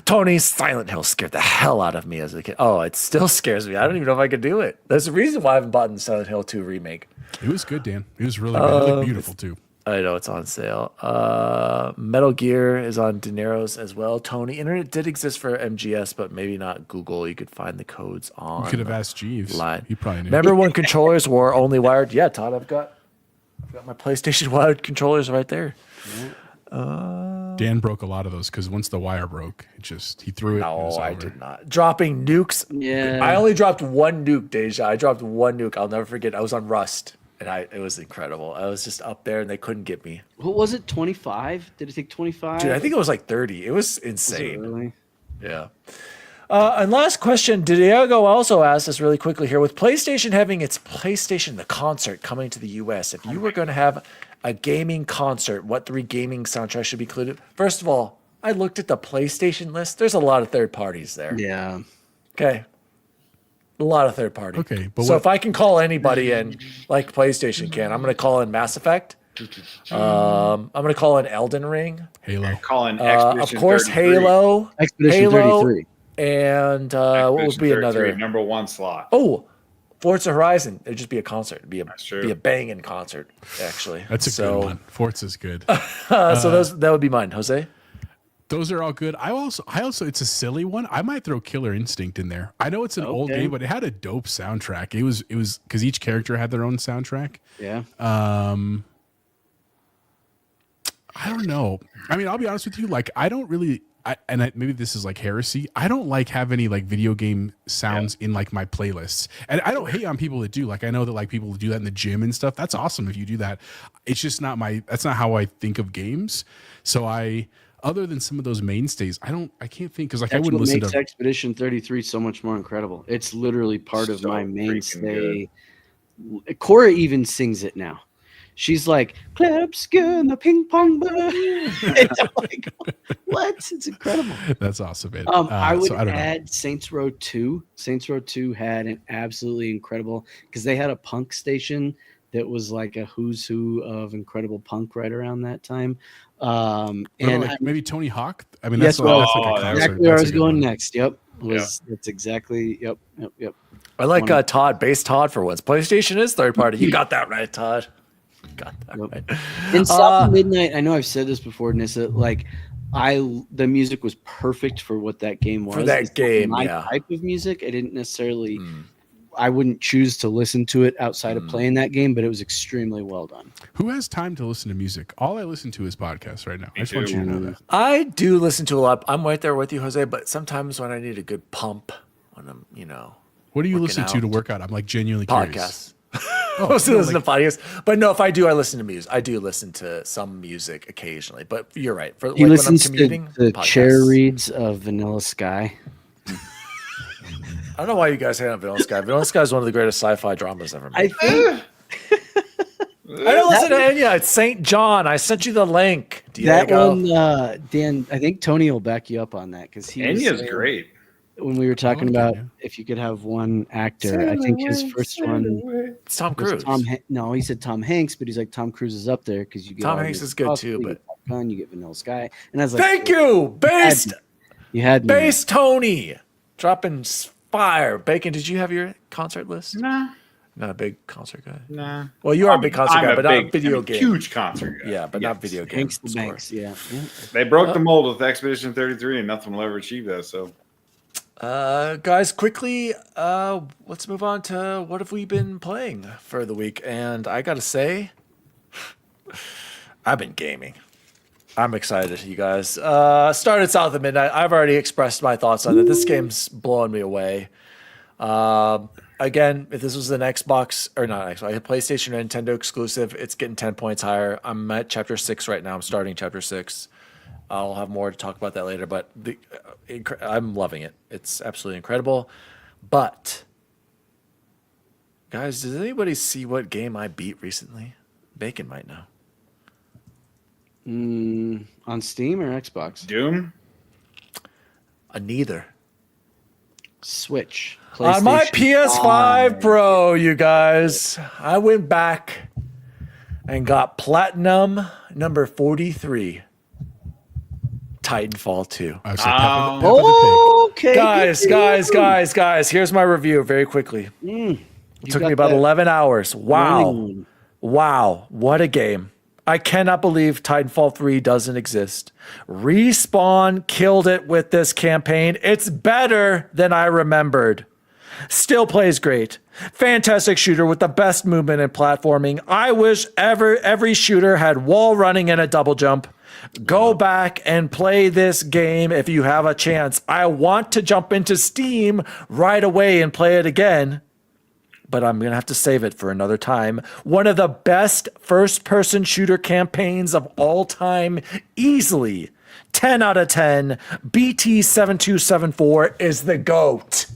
Tony, Silent Hill scared the hell out of me as a kid. Oh, it still scares me. I don't even know if I could do it. There's a reason why I haven't bought the Silent Hill 2 remake. It was good, Dan. It was really good. It looked beautiful too. I know it's on sale. Metal Gear is on De Niro's as well. Tony, internet did exist for MGS, but maybe not Google. You could find the codes on. You could have asked Jeeves. line. He probably knew. Remember when controllers were only wired? Yeah, Todd, I've got my PlayStation wired controllers right there. Dan broke a lot of those because once the wire broke, he threw it. and it No, was I over. did not. Dropping nukes. Yeah. I only dropped one nuke, Deja. I dropped one nuke. I'll never forget. I was on Rust, and it was incredible. I was just up there, and they couldn't get me. What was it? 25? Did it take 25? Dude, I think it was like 30. It was Was it insane. really? Yeah. And last question, Diego also asked us really quickly here, with PlayStation having its PlayStation the Concert coming to the US, if you were going to have a gaming concert, what 3 gaming soundtracks should be included? First of all, I looked at the PlayStation list. There's a lot of third parties there. Yeah. Okay. A lot of third party. Okay, but so what- if I can call anybody in like PlayStation can, I'm going to call in Mass Effect. I'm going to call in Elden Ring. Halo. Calling Of Expedition course, 33. Halo. Expedition Halo, 33. And what would Expedition be 33, another? number 1 slot? Oh, Forza Horizon. It'd just be a concert. It'd That's true. be a banging concert, actually. That's a good one. Forza's good. So that would be mine, Jose. Those are all good. I also, it's a silly one. I might throw Killer Instinct in there. I know it's an old Okay. game, but it had a dope soundtrack. It was because each character had their own soundtrack. Yeah. I don't know. I mean, I'll be honest with you. Like, I don't really. Maybe this is like heresy. I don't like have any like video game sounds in like my playlists, and I don't hate on people that do. Like, I know that like people do that in the gym and stuff. That's awesome if you do that. It's just not that's not how I think of games. So other than some of those mainstays, I can't think because like I That's wouldn't what listen makes to. Expedition 33 so much more incredible. It's literally part of So my freaking mainstay. Cora even sings it now. She's like, Klebska and the ping pong ball. It's like, what? It's incredible. That's awesome, man. I would so I don't know. add Saints Row 2. Saints Row 2 had an absolutely incredible, because they had a punk station that was like a who's who of incredible punk right around that time. What about, And like, maybe Tony Hawk. I mean, Yes, that's, well, that's like a oh, concert. exactly where I That's a was good going one. next. Yep. That's exactly, yep. I like One- Todd, base Todd for once. PlayStation is third party. You got that right, Todd. Got that Yep. right. In South of Midnight, I know I've said this before, Nissa, like the music was perfect for what that game was. For that It's not game, my yeah. type of music. I didn't necessarily I wouldn't choose to listen to it outside of playing that game, but it was extremely well done. Who has time to listen to music? All I listen to is podcasts right now. I just want you to know that. I do listen to a lot. I'm right there with you, Jose, but sometimes when I need a good pump, when I'm, What do you Working listen to out. work out? I'm like genuinely curious. podcasts. Oh, Mostly no, listen like- to podcasts. But no, if I do, I listen to music. I do listen to some music occasionally. But you're right. For He like when I'm listens commuting, to the podcasts. chair reads of Vanilla Sky. I don't know why you guys hate on Vanilla Sky. Vanilla Sky is one of the greatest sci-fi dramas ever I made. think I don't listen to Enya. It's St. John. I sent you the link. that Diego. one, Dan, I think Tony will back you up on that, because he was Enya's saying- great. when we were talking Okay, about yeah. if you could have one actor. I think his first one It's Tom was Cruise. No, he said Tom Hanks, but he's like Tom Cruise is up there because you get Tom all Hanks your is good Puff, too, you but- get Top Gun, you get Vanilla Sky, and I was like, Thank you, based You had me. Tony. dropping fire. Bacon, did you have your concert list? Nah, Not a big concert guy. nah. Well, you are a big concert guy, but not big, video I'm a game. Huge concert guy. Yeah, but not Yes. video game. Thanks to score. banks. Yeah. They broke the mold with Expedition 33, and nothing will ever achieve that. So Guys, quickly, let's move on to what have we been playing for the week. And I gotta say, I've been gaming. I'm excited, you guys. Started South of Midnight. I've already expressed my thoughts on it. This game's blowing me away. Again, if this was an Xbox or not Xbox, a PlayStation or Nintendo exclusive, it's getting 10 points higher. I'm at chapter 6 right now. I'm starting chapter 6. I'll have more to talk about that later, but I'm loving it. It's absolutely incredible. But guys, does anybody see what game I beat recently? Bacon might know. On Steam or Xbox? Doom. Neither. Switch. On my PlayStation PS5 Pro, you guys, I went back and got Platinum number 43. Titanfall 2. I was like, Peppa the Pig. Okay. Guys, here's my review very quickly. It took me about 11 hours. Wow. Wow, what a game. I cannot believe Titanfall 3 doesn't exist. Respawn killed it with this campaign. It's better than I remembered. Still plays great. Fantastic shooter with the best movement and platforming. I wish every shooter had wall running and a double jump. Go back and play this game if you have a chance. I want to jump into Steam right away and play it again, but I'm going to have to save it for another time. One of the best first-person shooter campaigns of all time, easily. 10 out of 10. BT7274 is the GOAT.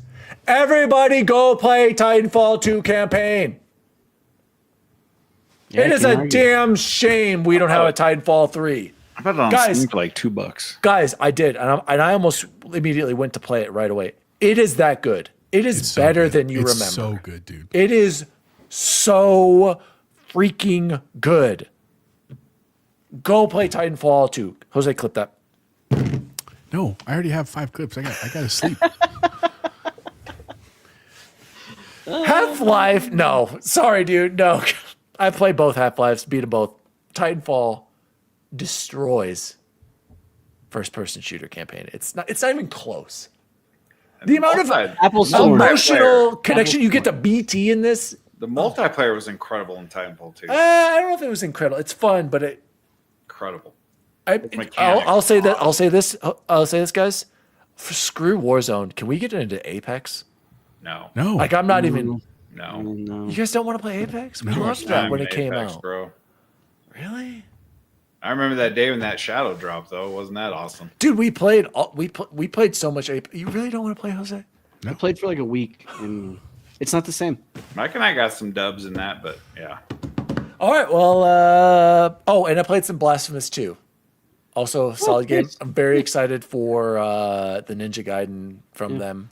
Everybody go play Titanfall 2 campaign. Yeah, It is a damn shame we don't have a Titanfall 3. I bet it on Guys. Steam for like $2. Guys, I did, and I almost immediately went to play it right away. It is that good. It is It's so better good. than you It's remember. so good, dude. It is so freaking good. Go play Titanfall 2. Jose, clip that. No, I already have 5 clips. I got to sleep. Half-Life? No. Sorry, dude. No. I played both Half-Lives, beat them both. Titanfall destroys first-person shooter campaign. It's not even close. The amount of Apple's still emotional connection you get to BT in this, The multiplayer was incredible in Titanfall 2. I don't know if it was incredible. It's fun, but Incredible. I'll mechanics. say that. I'll say this, guys. Screw Warzone. Can we get into Apex? No. No. Like, I'm not even. No. No. You guys don't want to play Apex? We No. loved that when it came out. Bro. Really? I remember that day when that shadow dropped, though. Wasn't that awesome? Dude, we played so much Apex. You really don't want to play, Jose? I played for like a week, and it's not the same. Mike and I got some dubs in that, but yeah. All right. Well, and I played some Blasphemous 2. Also, a solid game. nice. I'm very excited for the Ninja Gaiden from them.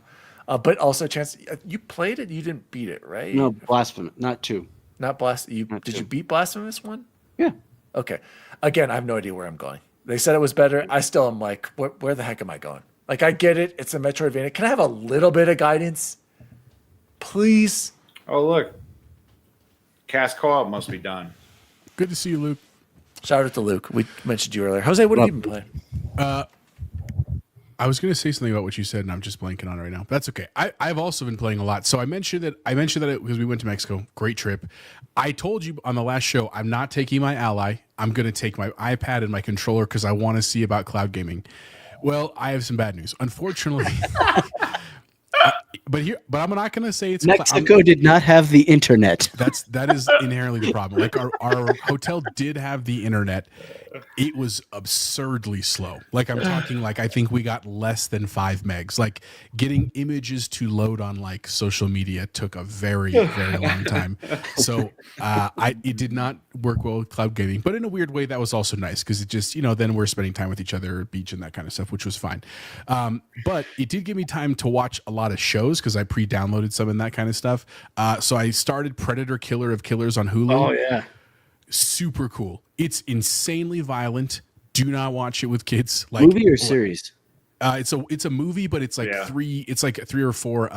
But also, Chance, you played it. You didn't beat it, right? No, blasphemy, not 2. Not Did two. you beat Blasphemous 1? Yeah. Okay. Again, I have no idea where I'm going. They said it was better. I still am like, where the heck am I going? Like, I get it. It's a Metroidvania. Can I have a little bit of guidance? Please? Oh, look. Cast co-op must be done. Good to see you, Luke. Shout out to Luke. We mentioned you earlier. Jose, what have you been playing? I was going to say something about what you said, and I'm just blanking on it right now. But that's okay. I've also been playing a lot. So I mentioned that because we went to Mexico. Great trip. I told you on the last show, I'm not taking my Ally. I'm going to take my iPad and my controller because I want to see about cloud gaming. Well, I have some bad news. Unfortunately, but I'm not going to say it's Mexico did not have the internet. that is inherently the problem. Like our hotel did have the internet. It was absurdly slow. Like I'm talking like I think we got less than 5 megs. Like getting images to load on like social media took a very, very long time. So it did not work well with cloud gaming. But in a weird way, that was also nice because it just, then we're spending time with each other at beach and that kind of stuff, which was fine. But it did give me time to watch a lot of shows because I pre-downloaded some and that kind of stuff. So I started Predator Killer of Killers on Hulu. Oh yeah. Super cool. It's insanely violent. Do not watch it with kids. Like Movie or series? It's a movie, but it's like Yeah. three or four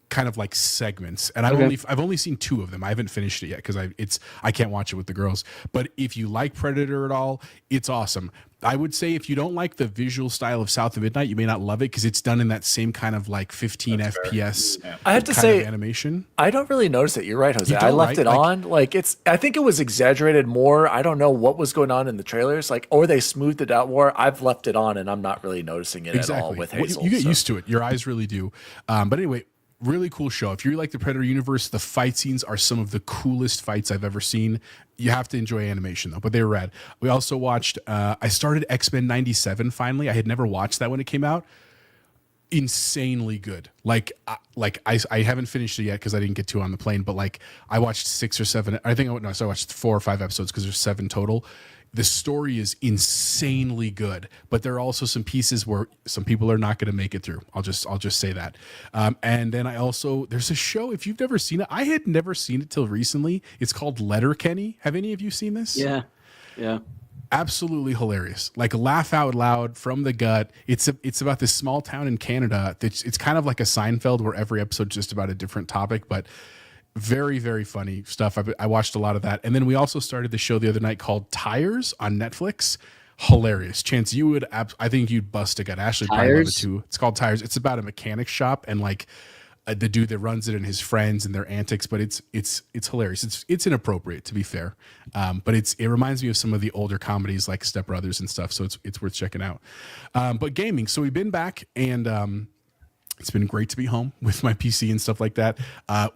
kind of like segments, and I've only seen 2 of them. I haven't finished it yet because I can't watch it with the girls. But if you like Predator at all, it's awesome. I would say if you don't like the visual style of South of Midnight, you may not love it because it's done in that same kind of like 15 FPS. I have to kind say, of animation. I don't really notice it. You're right, Jose. You I don't, left right? it Like- on. Like I think it was exaggerated more. I don't know what was going on in the trailers. Like, or they smoothed it out more. I've left it on and I'm not really noticing it at all with Well, Hazel. you get so. used to it. Your eyes really do. But anyway, really cool show. If you like the Predator universe, the fight scenes are some of the coolest fights I've ever seen. You have to enjoy animation though, but they were rad. We also watched, I started X-Men 97 finally. I had never watched that when it came out. Insanely good. Like I haven't finished it yet because I didn't get to it on the plane, but like I watched 6 or 7. I watched 4 or 5 episodes because there's 7 total. The story is insanely good, but there are also some pieces where some people are not going to make it through. I'll just say that. And then there's a show, if you've never seen it, I had never seen it till recently. It's called Letterkenny. Have any of you seen this? Yeah. Absolutely hilarious. Like laugh out loud from the gut. It's about this small town in Canada. It's kind of like a Seinfeld where every episode's just about a different topic, but very, very funny stuff. I watched a lot of that. And then we also started the show the other night called Tires on Netflix. Hilarious. Chance, you would, I think you'd bust a gut. Ashley probably love it Tires? too. It's called Tires. It's about a mechanic shop and like the dude that runs it and his friends and their antics, but it's hilarious. It's inappropriate to be fair. But it reminds me of some of the older comedies like Step Brothers and stuff. So it's worth checking out. But gaming. So we've been back and, it's been great to be home with my PC and stuff like that.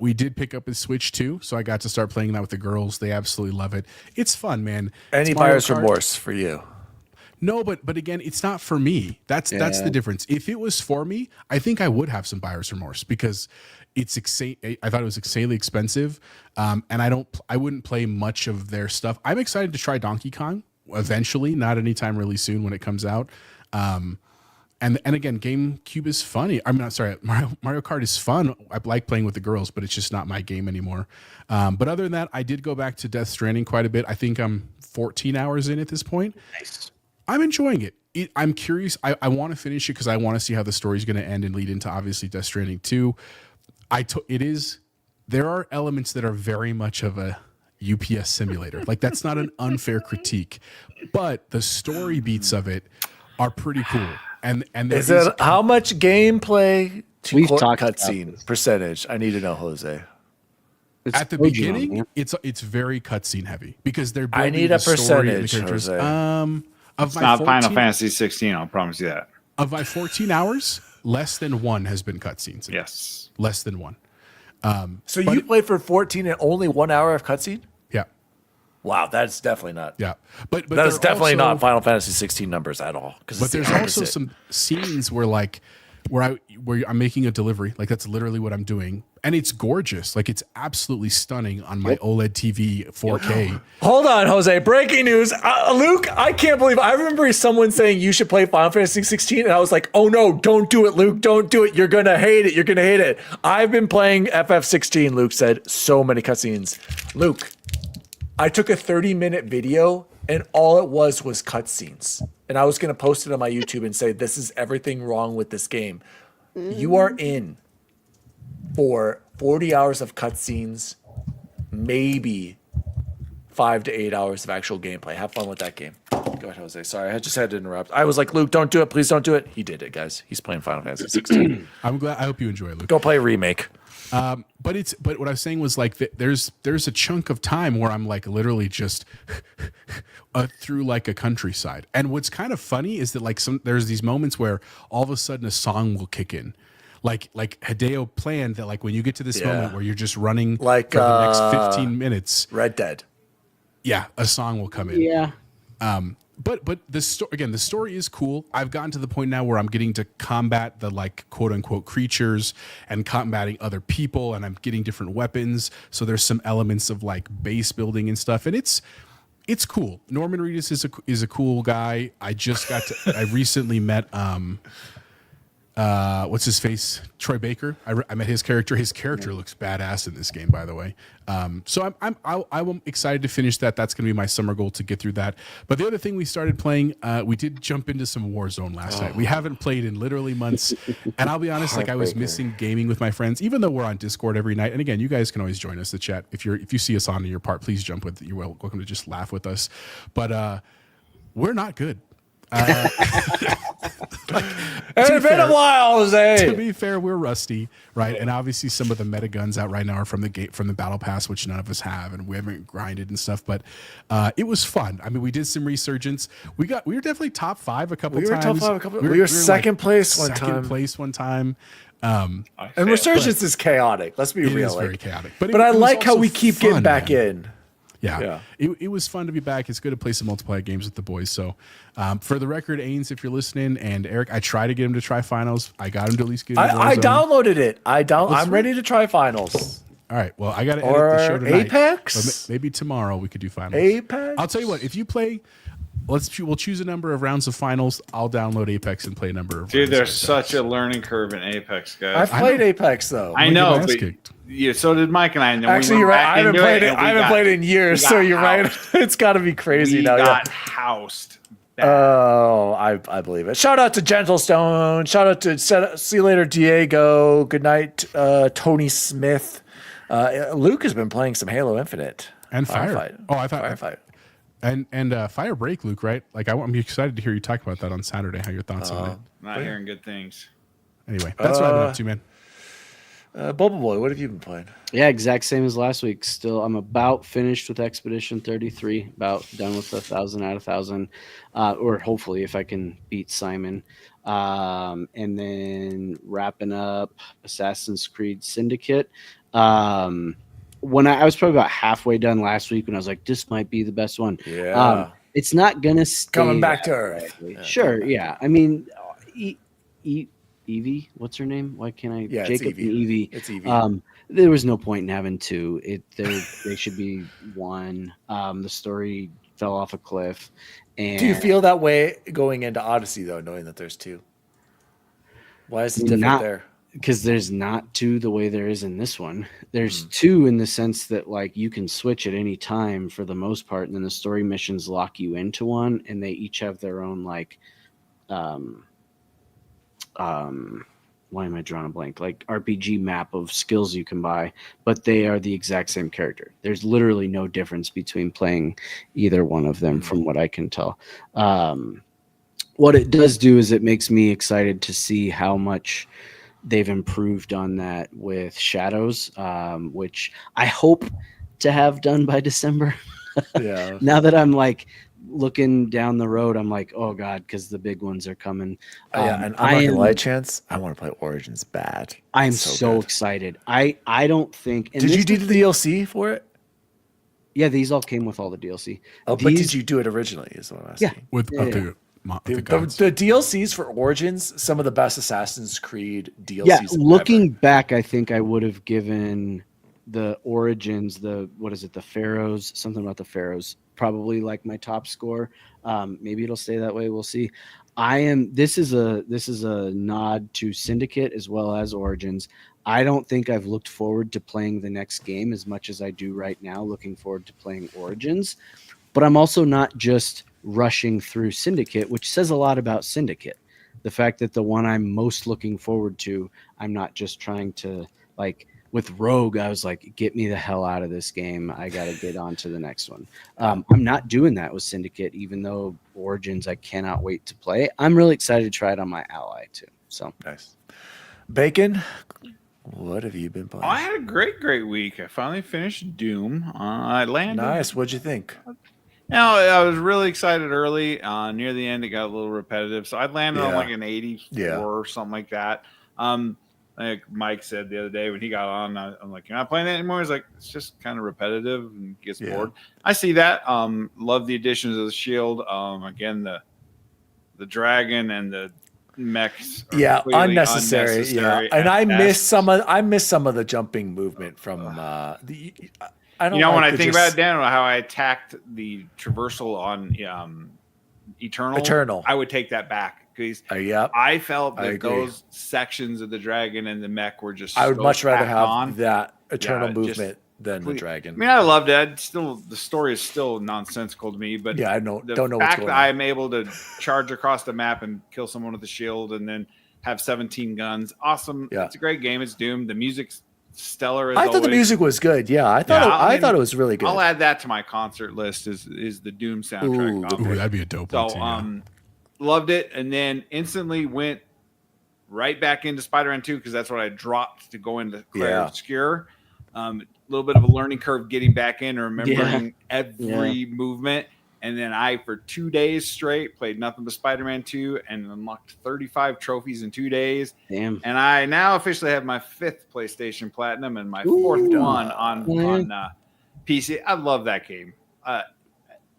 We did pick up a Switch too, so I got to start playing that with the girls. They absolutely love it. It's fun, man. Any It's Mario buyer's Kart. remorse for you? No, but again, it's not for me. That's the difference. If it was for me, I think I would have some buyer's remorse because it's I thought it was insanely expensive, and I wouldn't play much of their stuff. I'm excited to try Donkey Kong eventually, not anytime really soon when it comes out. And again, GameCube is funny. I'm not sorry. Mario Kart is fun. I like playing with the girls, but it's just not my game anymore. But other than that, I did go back to Death Stranding quite a bit. I think I'm 14 hours in at this point. Nice. I'm enjoying it. I'm curious. I want to finish it because I want to see how the story's going to end and lead into obviously Death Stranding 2. There are elements that are very much of a UPS simulator. Like that's not an unfair critique, but the story beats of it are pretty cool. And there Is it how much gameplay to We've court talked about cutscene this. percentage? I need to know, Jose. It's at the Pokemon, beginning, man. it's very cutscene heavy because they're I building need a the story and the percentage, characters. Jose. Of It's my not 14 Final Fantasy 16. I'll promise you that. of my 14 hours, less than 1 has been cutscenes. Yes. Less than 1. So you played for 14 and only 1 hour of cutscene? Yeah. Wow, that's definitely not. Yeah. But That is they're definitely also- not Final Fantasy 16 numbers at all. But there's also some scenes where I'm making a delivery, like that's literally what I'm doing, and it's gorgeous, like it's absolutely stunning on my OLED TV 4K. Hold on, Jose. Breaking news. Luke, I can't believe I remember someone saying you should play Final Fantasy 16, and I was like, oh no, don't do it, Luke. Don't do it. You're going to hate it. You're going to hate it. I've been playing FF16, Luke said. So many cutscenes. Luke, I took a 30-minute video, and all it was cutscenes. And I was going to post it on my YouTube and say, this is everything wrong with this game. You are in for 40 hours of cutscenes, maybe 5 to 8 hours of actual gameplay. Have fun with that game. Go ahead, Jose. Sorry, I just had to interrupt. I was like, Luke, don't do it. Please don't do it. He did it, guys. He's playing Final Fantasy 16. I'm glad. I hope you enjoy it, Luke. Go play Remake. But what I was saying was like there's a chunk of time where I'm like literally just through like a countryside. And what's kind of funny is that like there's these moments where all of a sudden a song will kick in. Like Hideo planned that like when you get to this Yeah. moment where you're just running Like, for the next 15 minutes, Red Dead. yeah, a song will come in. Yeah. But the story is cool. I've gotten to the point now where I'm getting to combat the like quote unquote creatures and combating other people, and I'm getting different weapons. So there's some elements of like base building and stuff, and it's cool. Norman Reedus is a cool guy. I recently met what's his face? Troy Baker. I met his character. His character looks badass in this game, by the way. So I'm excited to finish that. That's going to be my summer goal to get through that. But the other thing we started playing, we did jump into some Warzone last night. We haven't played in literally months, and I'll be honest, like I was missing gaming with my friends, even though we're on Discord every night. And again, you guys can always join us. The chat, if you see us on your part, please jump with. You're welcome to just laugh with us. But we're not good. It's been a while, Jose. To be fair, we're rusty, right? And obviously, some of the meta guns out right now are from the battle pass, which none of us have, and we haven't grinded and stuff. But it was fun. I mean, we did some resurgence. We were definitely top 5 a couple times. We were top 5 a couple. We were second place one time. Second place one time. And resurgence is chaotic. Let's be real. It is very chaotic. But I it was like how also we keep fun, getting back man. in. Yeah. It was fun to be back. It's good to play some multiplayer games with the boys. So, for the record, Ains, if you're listening, and Eric, I tried to get him to try finals. I got him to at least get. I downloaded it. I'm ready to try finals. All right. Well, I got to edit Or the show tonight. Apex? But maybe tomorrow we could do finals. Apex. I'll tell you what. If you play, we'll choose a number of rounds of finals. I'll download Apex and play a number of. Dude, rounds there's of such Apex. a learning curve in Apex, guys. I've played Apex though. I I'm gonna know, get my ass but kicked. yeah, so did Mike and I. And then Actually, we you're went right. back I haven't into played it. and I we haven't got- played it in years, we so got you're right. housed. It's got to be crazy We now. got Yeah. housed. Bad. Oh, I believe it. Shout out to Gentlestone. Shout out to see you later, Diego. Good night, Tony Smith. Luke has been playing some Halo Infinite And Fire. Firefight. Oh, I thought Firefight. and Fire Break, Luke. Right? Like I'm excited to hear you talk about that on Saturday. How your thoughts on it? Not hearing good things. Anyway, that's what I've been up to, man. Bubble Boy, what have you been playing? Yeah, exact same as last week. Still, I'm about finished with Expedition 33. About done with 1,000 out of 1,000, or hopefully if I can beat Simon. And then wrapping up Assassin's Creed Syndicate. When I was probably about halfway done last week, when I was like, this might be the best one. Yeah. It's not gonna stay Coming back that to Earth. way. Yeah, Sure, yeah. I mean, Evie, what's her name? Why can't I? Yeah, it's Jacob and Evie. It's Evie. There was no point in having 2. They should be 1. The story fell off a cliff. And Do you feel that way going into Odyssey, though, knowing that there's 2? Why is it different Not- there? because there's not 2 the way there is in this one. There's 2 in the sense that like you can switch at any time for the most part, and then the story missions lock you into one, and they each have their own like why am I drawing a blank? Like RPG map of skills you can buy, but they are the exact same character. There's literally no difference between playing either one of them from what I can tell. What it does do is it makes me excited to see how much they've improved on that with Shadows, which I hope to have done by December. Yeah. Now that I'm like looking down the road, I'm like, oh God, because the big ones are coming. Yeah, and I'm not gonna lie, Chance. I want to play Origins bad. I'm It's so good. excited. I don't think. And Did you this do is- the DLC for it? Yeah, these all came with all the DLC. Oh, but These- did you do it originally? Is what I'm asking. Yeah. With Yeah, the, yeah. the The, gods. the DLCs for Origins, some of the best Assassin's Creed DLCs. Yeah, ever. looking back, I think I would have given the Origins, the Pharaohs, something about the Pharaohs, probably like my top score. Maybe it'll stay that way. We'll see. This is a nod to Syndicate as well as Origins. I don't think I've looked forward to playing the next game as much as I do right now, looking forward to playing Origins. But I'm also not just rushing through Syndicate, which says a lot about Syndicate. The fact that the one I'm most looking forward to, I'm not just trying to like with Rogue, I was like, get me the hell out of this game. I got to get on to the next one. I'm not doing that with Syndicate, even though Origins, I cannot wait to play. I'm really excited to try it on my Ally too. So Nice. Bacon, what have you been playing? I had a great week. I finally finished Doom. I landed. Nice. What'd you think? Now, I was really excited early. Near the end, it got a little repetitive. So I landed on Yeah. like an 84 Yeah. or something like that. Like Mike said the other day when he got on, I'm like, you're not playing that anymore. He's like, it's just kind of repetitive and gets Yeah. bored. I see that. Love the additions of the shield. Again, the dragon and the mechs. Are Yeah, completely unnecessary. unnecessary Yeah, and at I best. miss some of the jumping movement from the. I don't. You know, when like I the think just- about it, Dan, how I attacked the traversal on Eternal, Eternal. I would take that back because Yep. I felt I that agree. those sections of the dragon and the mech were just. I would so much rather tacked have on. that eternal Yeah, just movement than the I dragon. mean, I loved it. The story is still nonsensical to me, but Yeah, I don't know what's fact going that on. I'm able to charge across the map and kill someone with a shield and then have 17 guns, awesome. Yeah. It's a great game. It's Doom. The music's stellar. As I thought the always. music was good. Yeah, I thought I thought it was really good. I'll add that to my concert list. Is the Doom soundtrack? Ooh. off Ooh, it. that'd be a dope So one too. Yeah. loved it, and then instantly went right back into Spider-Man 2 because that's what I dropped to go into Claire Yeah. Obscure. A little bit of a learning curve getting back in, remembering every movement. And then I, for 2 days straight, played nothing but Spider-Man 2 and unlocked 35 trophies in 2 days. Damn. And I now officially have my 5th PlayStation Platinum and my 4th one on PC. I love that game.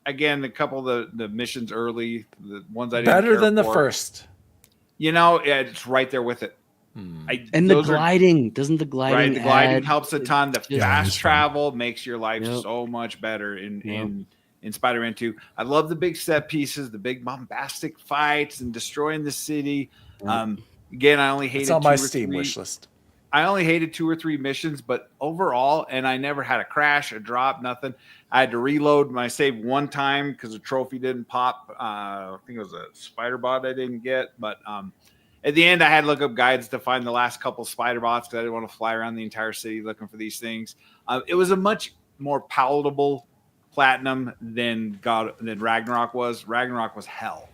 Again, a couple of the missions early, the ones I didn't Better care than the for, first. You know, it's right there with it. And the those are- gliding, doesn't the gliding right, the gliding add- helps a ton. The Yeah, it fast is fun. travel makes your life Yep. so much better in Yep. in Spider-Man 2. I love the big set pieces, the big bombastic fights, and destroying the city. Again, I only hated It's on my 2 or Steam 3 wish list. I only hated 2 or 3 missions, but overall, and I never had a crash, a drop, nothing. I had to reload my save one time because the trophy didn't pop. I think it was a spider bot I didn't get, but at the end, I had to look up guides to find the last couple spider bots because I didn't want to fly around the entire city looking for these things. It was a much more palatable platinum than Ragnarok was. Ragnarok was hell,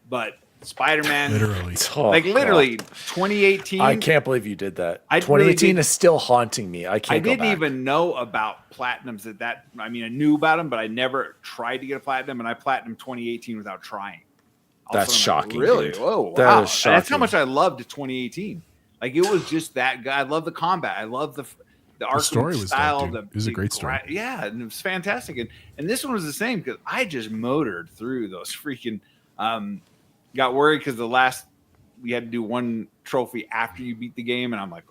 but Spider-Man, Literally. Oh, like literally, God. 2018. I can't believe you did that. I really 2018 did- is still haunting me. I can't. I go didn't back. even know about platinums at that. I mean, I knew about them, but I never tried to get a platinum, and I platinumed 2018 without trying. All of a That's sudden, I'm shocking, really? dude. Whoa, That wow! is That's how shocking. much I loved 2018. Like it was just that guy. I love the combat. I love the Arkham story was dope, style. dude. It was a great story. Yeah, and it was fantastic. And this one was the same because I just motored through those freaking. Got worried because we had to do one trophy after you beat the game, and I'm like,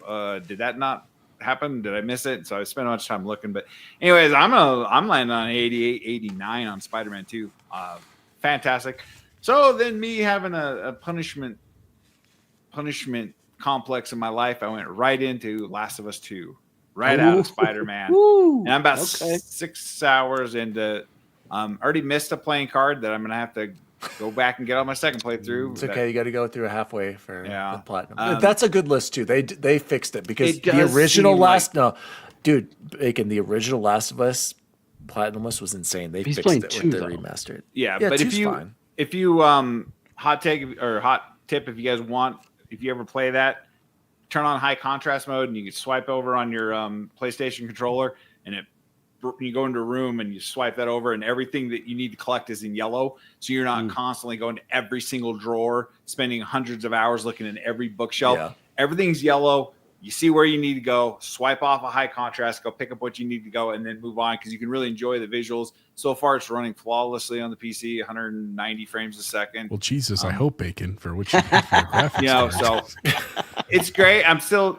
did that not happen? Did I miss it? So I spent a bunch of time looking. But anyways, I'm landing on 88, 89 on Spider-Man 2. Fantastic. So then me having a punishment complex in my life, I went right into Last of Us 2, right out of Spider-Man. Woo. And I'm about Okay. 6 hours into. Already missed a playing card that I'm gonna have to go back and get on my second playthrough. It's okay. You got to go through halfway for Yeah. the platinum. Um, That's a good list too. They fixed it because It the does original seem Last dude, Bacon, the original Last of Us platinum list was insane. They He's fixed playing it two, with the though. remastered. Yeah, Yeah, but two's fine. if you hot take or hot tip, if you guys want, if you ever play that, turn on high contrast mode and you can swipe over on your PlayStation controller, and you go into a room and you swipe that over, and everything that you need to collect is in yellow, so you're not constantly going to every single drawer, spending hundreds of hours looking in every bookshelf. Yeah. Everything's yellow. You see where you need to go, swipe off a high contrast, go pick up what you need to go, and then move on because you can really enjoy the visuals. So far, it's running flawlessly on the PC, 190 frames a second. Well, Jesus, I hope Bacon for what you did for your graphics. You know, card. so it's great. I'm still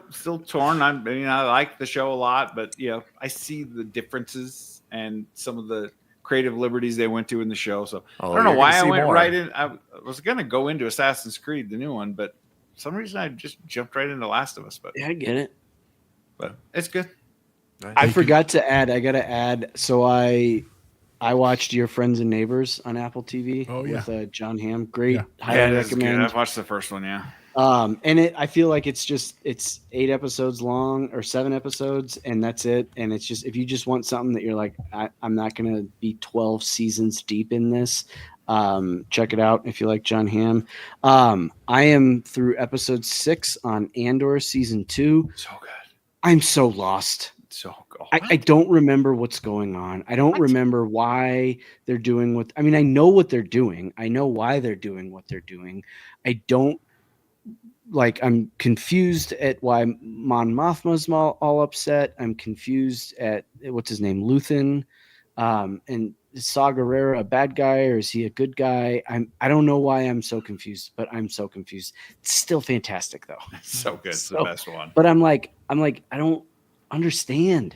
torn. I like the show a lot, but I see the differences and some of the creative liberties they went to in the show. So Oh, I don't know you're why gonna I see went more. right in. I was going to go into Assassin's Creed, the new one, but for some reason I just jumped right into Last of Us. But Yeah, I get it. it's good. I forgot to add. I got to add. So I watched Your Friends and Neighbors on Apple TV Oh, yeah. with John Hamm. Great. Yeah. Highly It's good. recommend. I've watched the first one. Yeah. And I feel like it's 8 episodes long or 7 episodes, and that's it. And it's just, if you just want something that you're like, I'm not going to be 12 seasons deep in this, check it out if you like John Hamm. I am through episode 6 on Andor season 2. So good. I'm so lost. So good. I don't remember what's going on. I don't remember why they're doing what. I mean, I know what they're doing. I know why they're doing what they're doing. I don't I'm confused at why Mon Mothma's all upset. I'm confused at what's his name, Luthen, and is Saw Gerrera a bad guy or is he a good guy? I don't know why I'm so confused, but I'm so confused. It's still fantastic though. So good. It's the So- best one. But I'm like, I don't understand.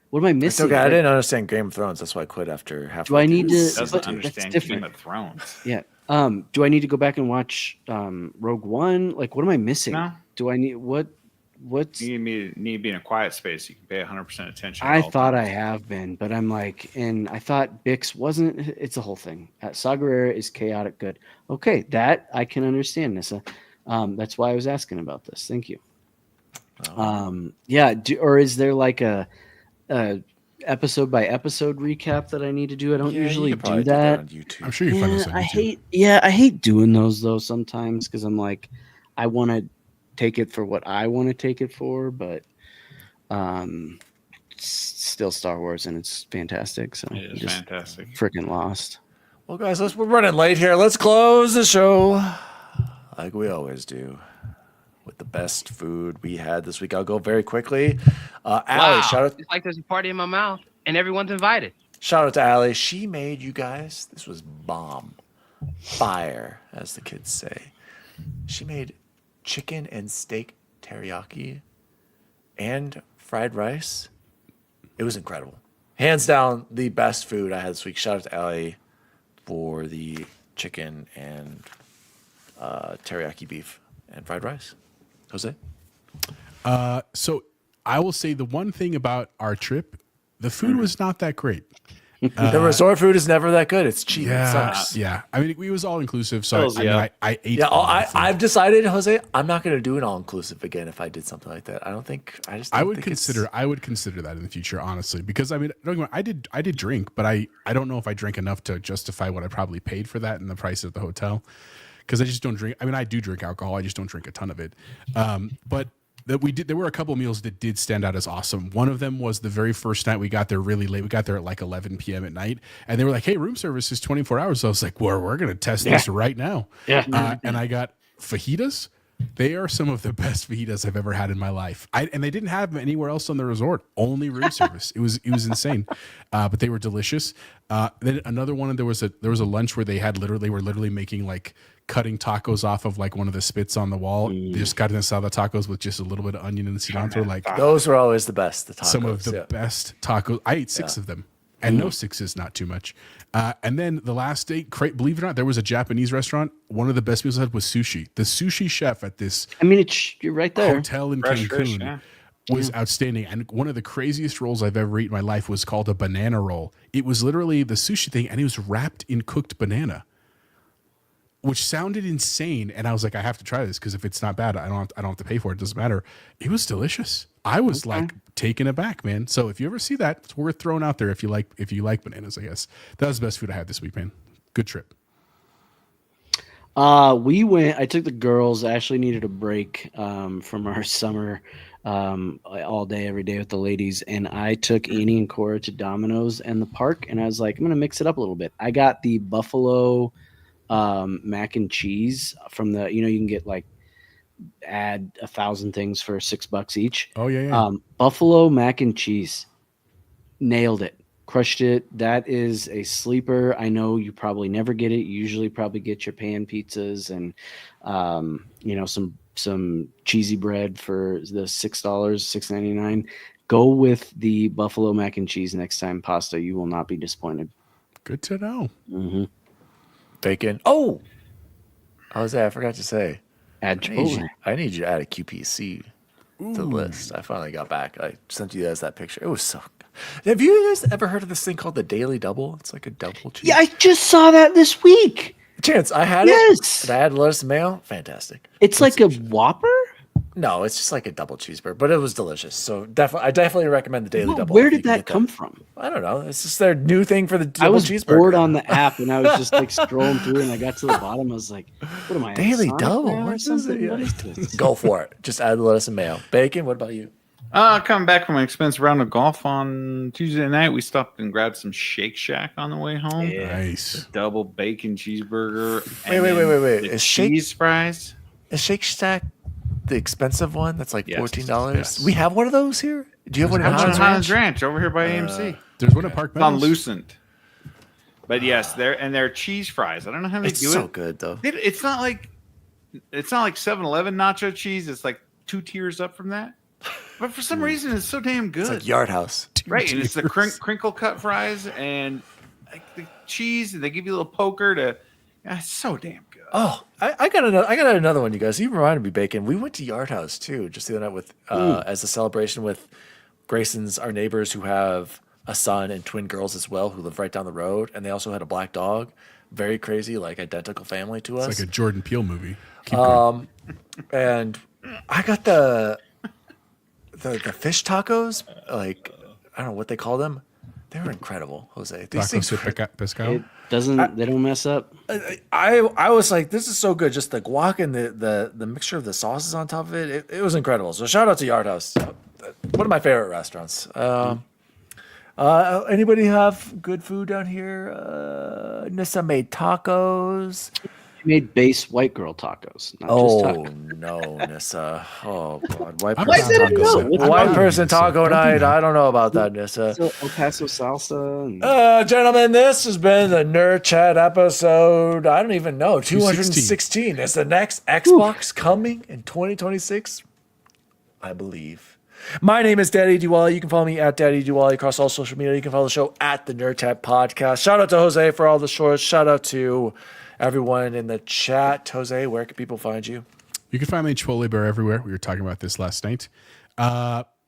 What am I It's missing? okay. I Like, didn't understand Game of Thrones. That's why I quit after half. Do I need to- Doesn't but that's understand Game different. of Thrones. Yeah, Do I need to go back and watch Rogue One? Like, what am I missing? No. Do I need what's You need to be in a quiet space. You can pay 100% attention. at I all thought I times. have been, but I'm like, and I thought Bix wasn't. It's a whole thing. Saw Gerrera is chaotic good. Okay, that I can understand, Nissa. That's why I was asking about this. Thank you. Yeah. Or is there like a episode by episode recap that I need to do? I don't Yeah, you usually could do probably that. on YouTube. I'm sure you can find this on I YouTube. hate doing those though sometimes because I'm like, I want to take it for what I want to take it for, but it's still Star Wars and it's fantastic. So It is just fantastic. freaking lost. Well, guys, we're running late here. Let's close the show like we always do with the best food we had this week. I'll go very quickly. Allie, shout It's like there's a party in my mouth and everyone's invited. out to Allie. She made you guys. This was bomb, fire, as the kids say. She made chicken and steak teriyaki and fried rice. It was incredible. Hands down, the best food I had this week. Shout out to Allie for the chicken and teriyaki beef and fried rice. Jose? So I will say the one thing about our trip, the food was not that great. The resort food is never that good. It's cheap. It sucks. Yeah. I mean, it was all inclusive, so Hells yeah. I ate. Yeah, a lot of food. I've decided, Jose, I'm not going to do an all inclusive again if I did something like that. I don't think I just. I don't would think it's- consider. I would consider that in the future, honestly, because I mean, don't get me wrong, I did drink, but I don't know if I drank enough to justify what I probably paid for that and the price at the hotel, because I just don't drink. I mean, I do drink alcohol. I just don't drink a ton of it. But that we did. There were a couple meals that did stand out as awesome. One of them was the very first night we got there really late. We got there at like 11 p.m. at night, and they were like, "Hey, room service is 24 hours." So I was like, "Well, we're gonna test this right now." Yeah. And I got fajitas. They are some of the best fajitas I've ever had in my life. And they didn't have them anywhere else on the resort. Only room service. It was insane, but they were delicious. Then another one. There was a lunch where they were literally making like cutting tacos off of like one of the spits on the wall. They just got in asada tacos with just a little bit of onion and cilantro. Like Those were always the best. The tacos. some of the yeah. best tacos. I ate 6 of them, and no 6 is not too much. And then the last day, believe it or not, there was a Japanese restaurant. One of the best meals I had was sushi. The sushi chef at this I mean, you're right there. hotel in Fresh Cancun fish, yeah. was outstanding. And one of the craziest rolls I've ever eaten in my life was called a banana roll. It was literally the sushi thing, and it was wrapped in cooked banana, which sounded insane. And I was like, I have to try this because if it's not bad, I don't have to pay for it. It doesn't matter. It was delicious. I was like taken aback, man. So if you ever see that, it's worth throwing out there if you like bananas, I guess. That was the best food I had this week, man. Good trip. I took the girls. Ashley needed a break from our summer all day, every day with the ladies. And I took Annie and Cora to Domino's and the park. And I was like, I'm going to mix it up a little bit. I got the buffalo mac and cheese from the, you can get like add 1,000 things for $6 each. Oh, yeah. Buffalo mac and cheese. Nailed it. Crushed it. That is a sleeper. I know you probably never get it. You usually probably get your pan pizzas and some cheesy bread for the $6.99. Go with the buffalo mac and cheese next time pasta. You will not be disappointed. Good to know. Mm-hmm. Bacon. Oh, Jose, I forgot to say. Add Chipotle. I need you to add a QPC to the list. I finally got back. I sent you guys that picture. It was so good. Have you guys ever heard of this thing called the Daily Double? It's like a double cheese. Yeah, I just saw that this week. Chance, I had Yes. it. And I had lettuce and mayo. Fantastic. It's like a Whopper? No, it's just like a double cheeseburger, but it was delicious. So I definitely recommend the Daily Well, Double. where if you did can that get come from? I don't know. It's just their new thing for the double I was cheeseburger. bored on the app and I was just like scrolling through and I got to the bottom. I was like, what am I? on Daily Sonic Double? now or What is something? it? What is this? Go for it. Just add the lettuce and mayo. Bacon, what about you? Coming back from an expensive round of golf on Tuesday night, we stopped and grabbed some Shake Shack on the way home. Nice. Double bacon cheeseburger. Wait, and wait, then wait. the Is Shake- cheese fries? Is Shake Shack the expensive one? That's like Yes. $14. Yes. We have one of those here? Do you have one in That's on Hans Hans Ranch? Ranch over here by AMC. There's one at Park It's on Meadows. Lucent. But yes, they're cheese fries. I don't know how they It's do so it. good though. It's not like 7-Eleven nacho cheese. It's like 2 tiers up from that. But for some reason, it's so damn good. It's like Yard House. Right, and it's the Cheers. crinkle cut fries and like the cheese, and they give you a little poker to That's so damn good. Oh, I got another one, you guys. You reminded me, Bacon. We went to Yard House too, just the other night with as a celebration with Grayson's, our neighbors who have a son and twin girls as well, who live right down the road, and they also had a black dog. Very crazy, like identical family to us. It's like a Jordan Peele movie. Keep going. And I got the fish tacos, like I don't know what they call them. They were incredible, Jose. These Tacos things de were, pescado. They don't mess up. I was like, this is so good. Just the guac and the mixture of the sauces on top of it. It was incredible. So shout out to Yard House. One of my favorite restaurants. Anybody have good food down here? Nissa made tacos. You made base white girl tacos, not just Oh tacos. no, Nissa. Oh god, white I person like taco. tacos. What's White wrong? person taco Don't do night. that. I don't know about that, Nissa. So El Paso salsa. And Gentlemen, this has been the Nerd Chat episode. I don't even know. 216. Is the next Xbox coming in 2026? I believe. My name is Daddy Diwali. You can follow me at Daddy Diwali across all social media. You can follow the show at the Nerd Chat Podcast. Shout out to Jose for all the shorts. Shout out to everyone in the chat. Jose, where can people find you? You can find me at Chipotle Bear everywhere. We were talking about this last night.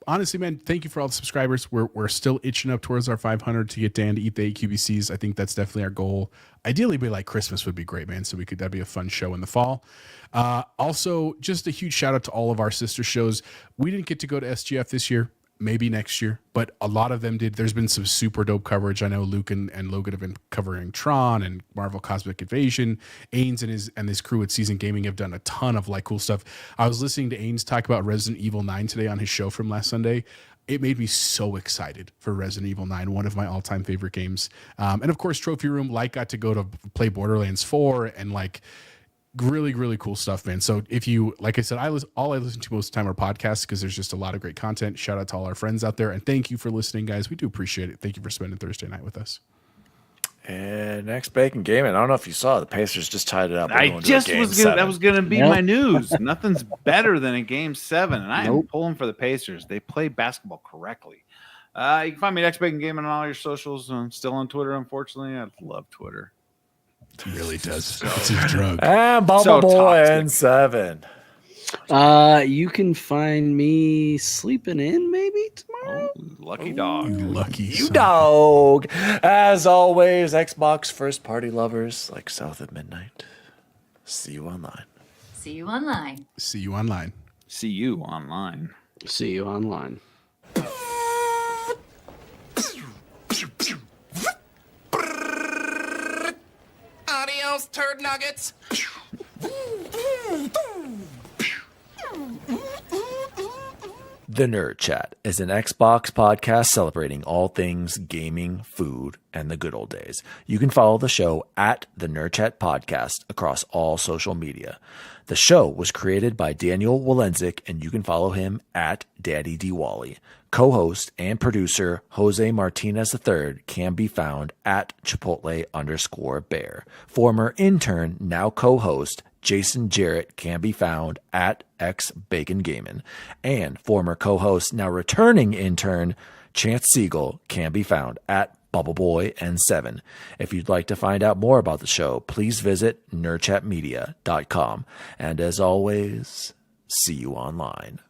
Honestly, man, thank you for all the subscribers. We're still itching up towards our 500 to get Dan to eat the 8 QBCs. I think that's definitely our goal. Ideally, by like Christmas would be great, man. So that'd be a fun show in the fall. Also, just a huge shout out to all of our sister shows. We didn't get to go to SGF this year. Maybe next year, but a lot of them did. There's been some super dope coverage. I know Luke and Logan have been covering Tron and Marvel Cosmic Invasion. Ains and his crew at Season Gaming have done a ton of like cool stuff. I was listening to Ains talk about Resident Evil 9 today on his show from last Sunday. It made me so excited for Resident Evil 9, one of my all-time favorite games. And of course, Trophy Room, like got to go to play Borderlands 4 and like really, really cool stuff, man. So if you, like I said, all I listen to most of the time are podcasts because there's just a lot of great content. Shout out to all our friends out there. And thank you for listening, guys. We do appreciate it. Thank you for spending Thursday night with us. And next Bacon Gaming. I don't know if you saw, the Pacers just tied it up. They're I going to a just game was gonna. seven. That was gonna be Nope. my news. Nothing's better than a game 7, and I am Nope. pulling for the Pacers. They play basketball correctly. You can find me at XBacon Gaming on all your socials. I'm still on Twitter, unfortunately. I love Twitter. He really does. It's his drug. And Bubble So Boy toxic. and 7. You can find me sleeping in maybe tomorrow. Oh, lucky dog. You lucky You son. dog. As always, Xbox first party lovers like South at Midnight. See you online. See you online. See you online. See you online. See you online. Adios, turd nuggets. The Nerd Chat is an Xbox podcast celebrating all things gaming, food, and the good old days. You can follow the show at the Nerd Chat Podcast across all social media. The show was created by Daniel Walenzik, and you can follow him at Daddy Diwali. Co-host and producer Jose Martinez III can be found at Chipotle_Bear. Former intern, now co-host Jason Jarrett can be found at XBaconGaming. And former co-host, now returning intern Chance Siegel can be found at Bubble Boy and 7. If you'd like to find out more about the show, please visit nerdchatmedia.com. And as always, see you online.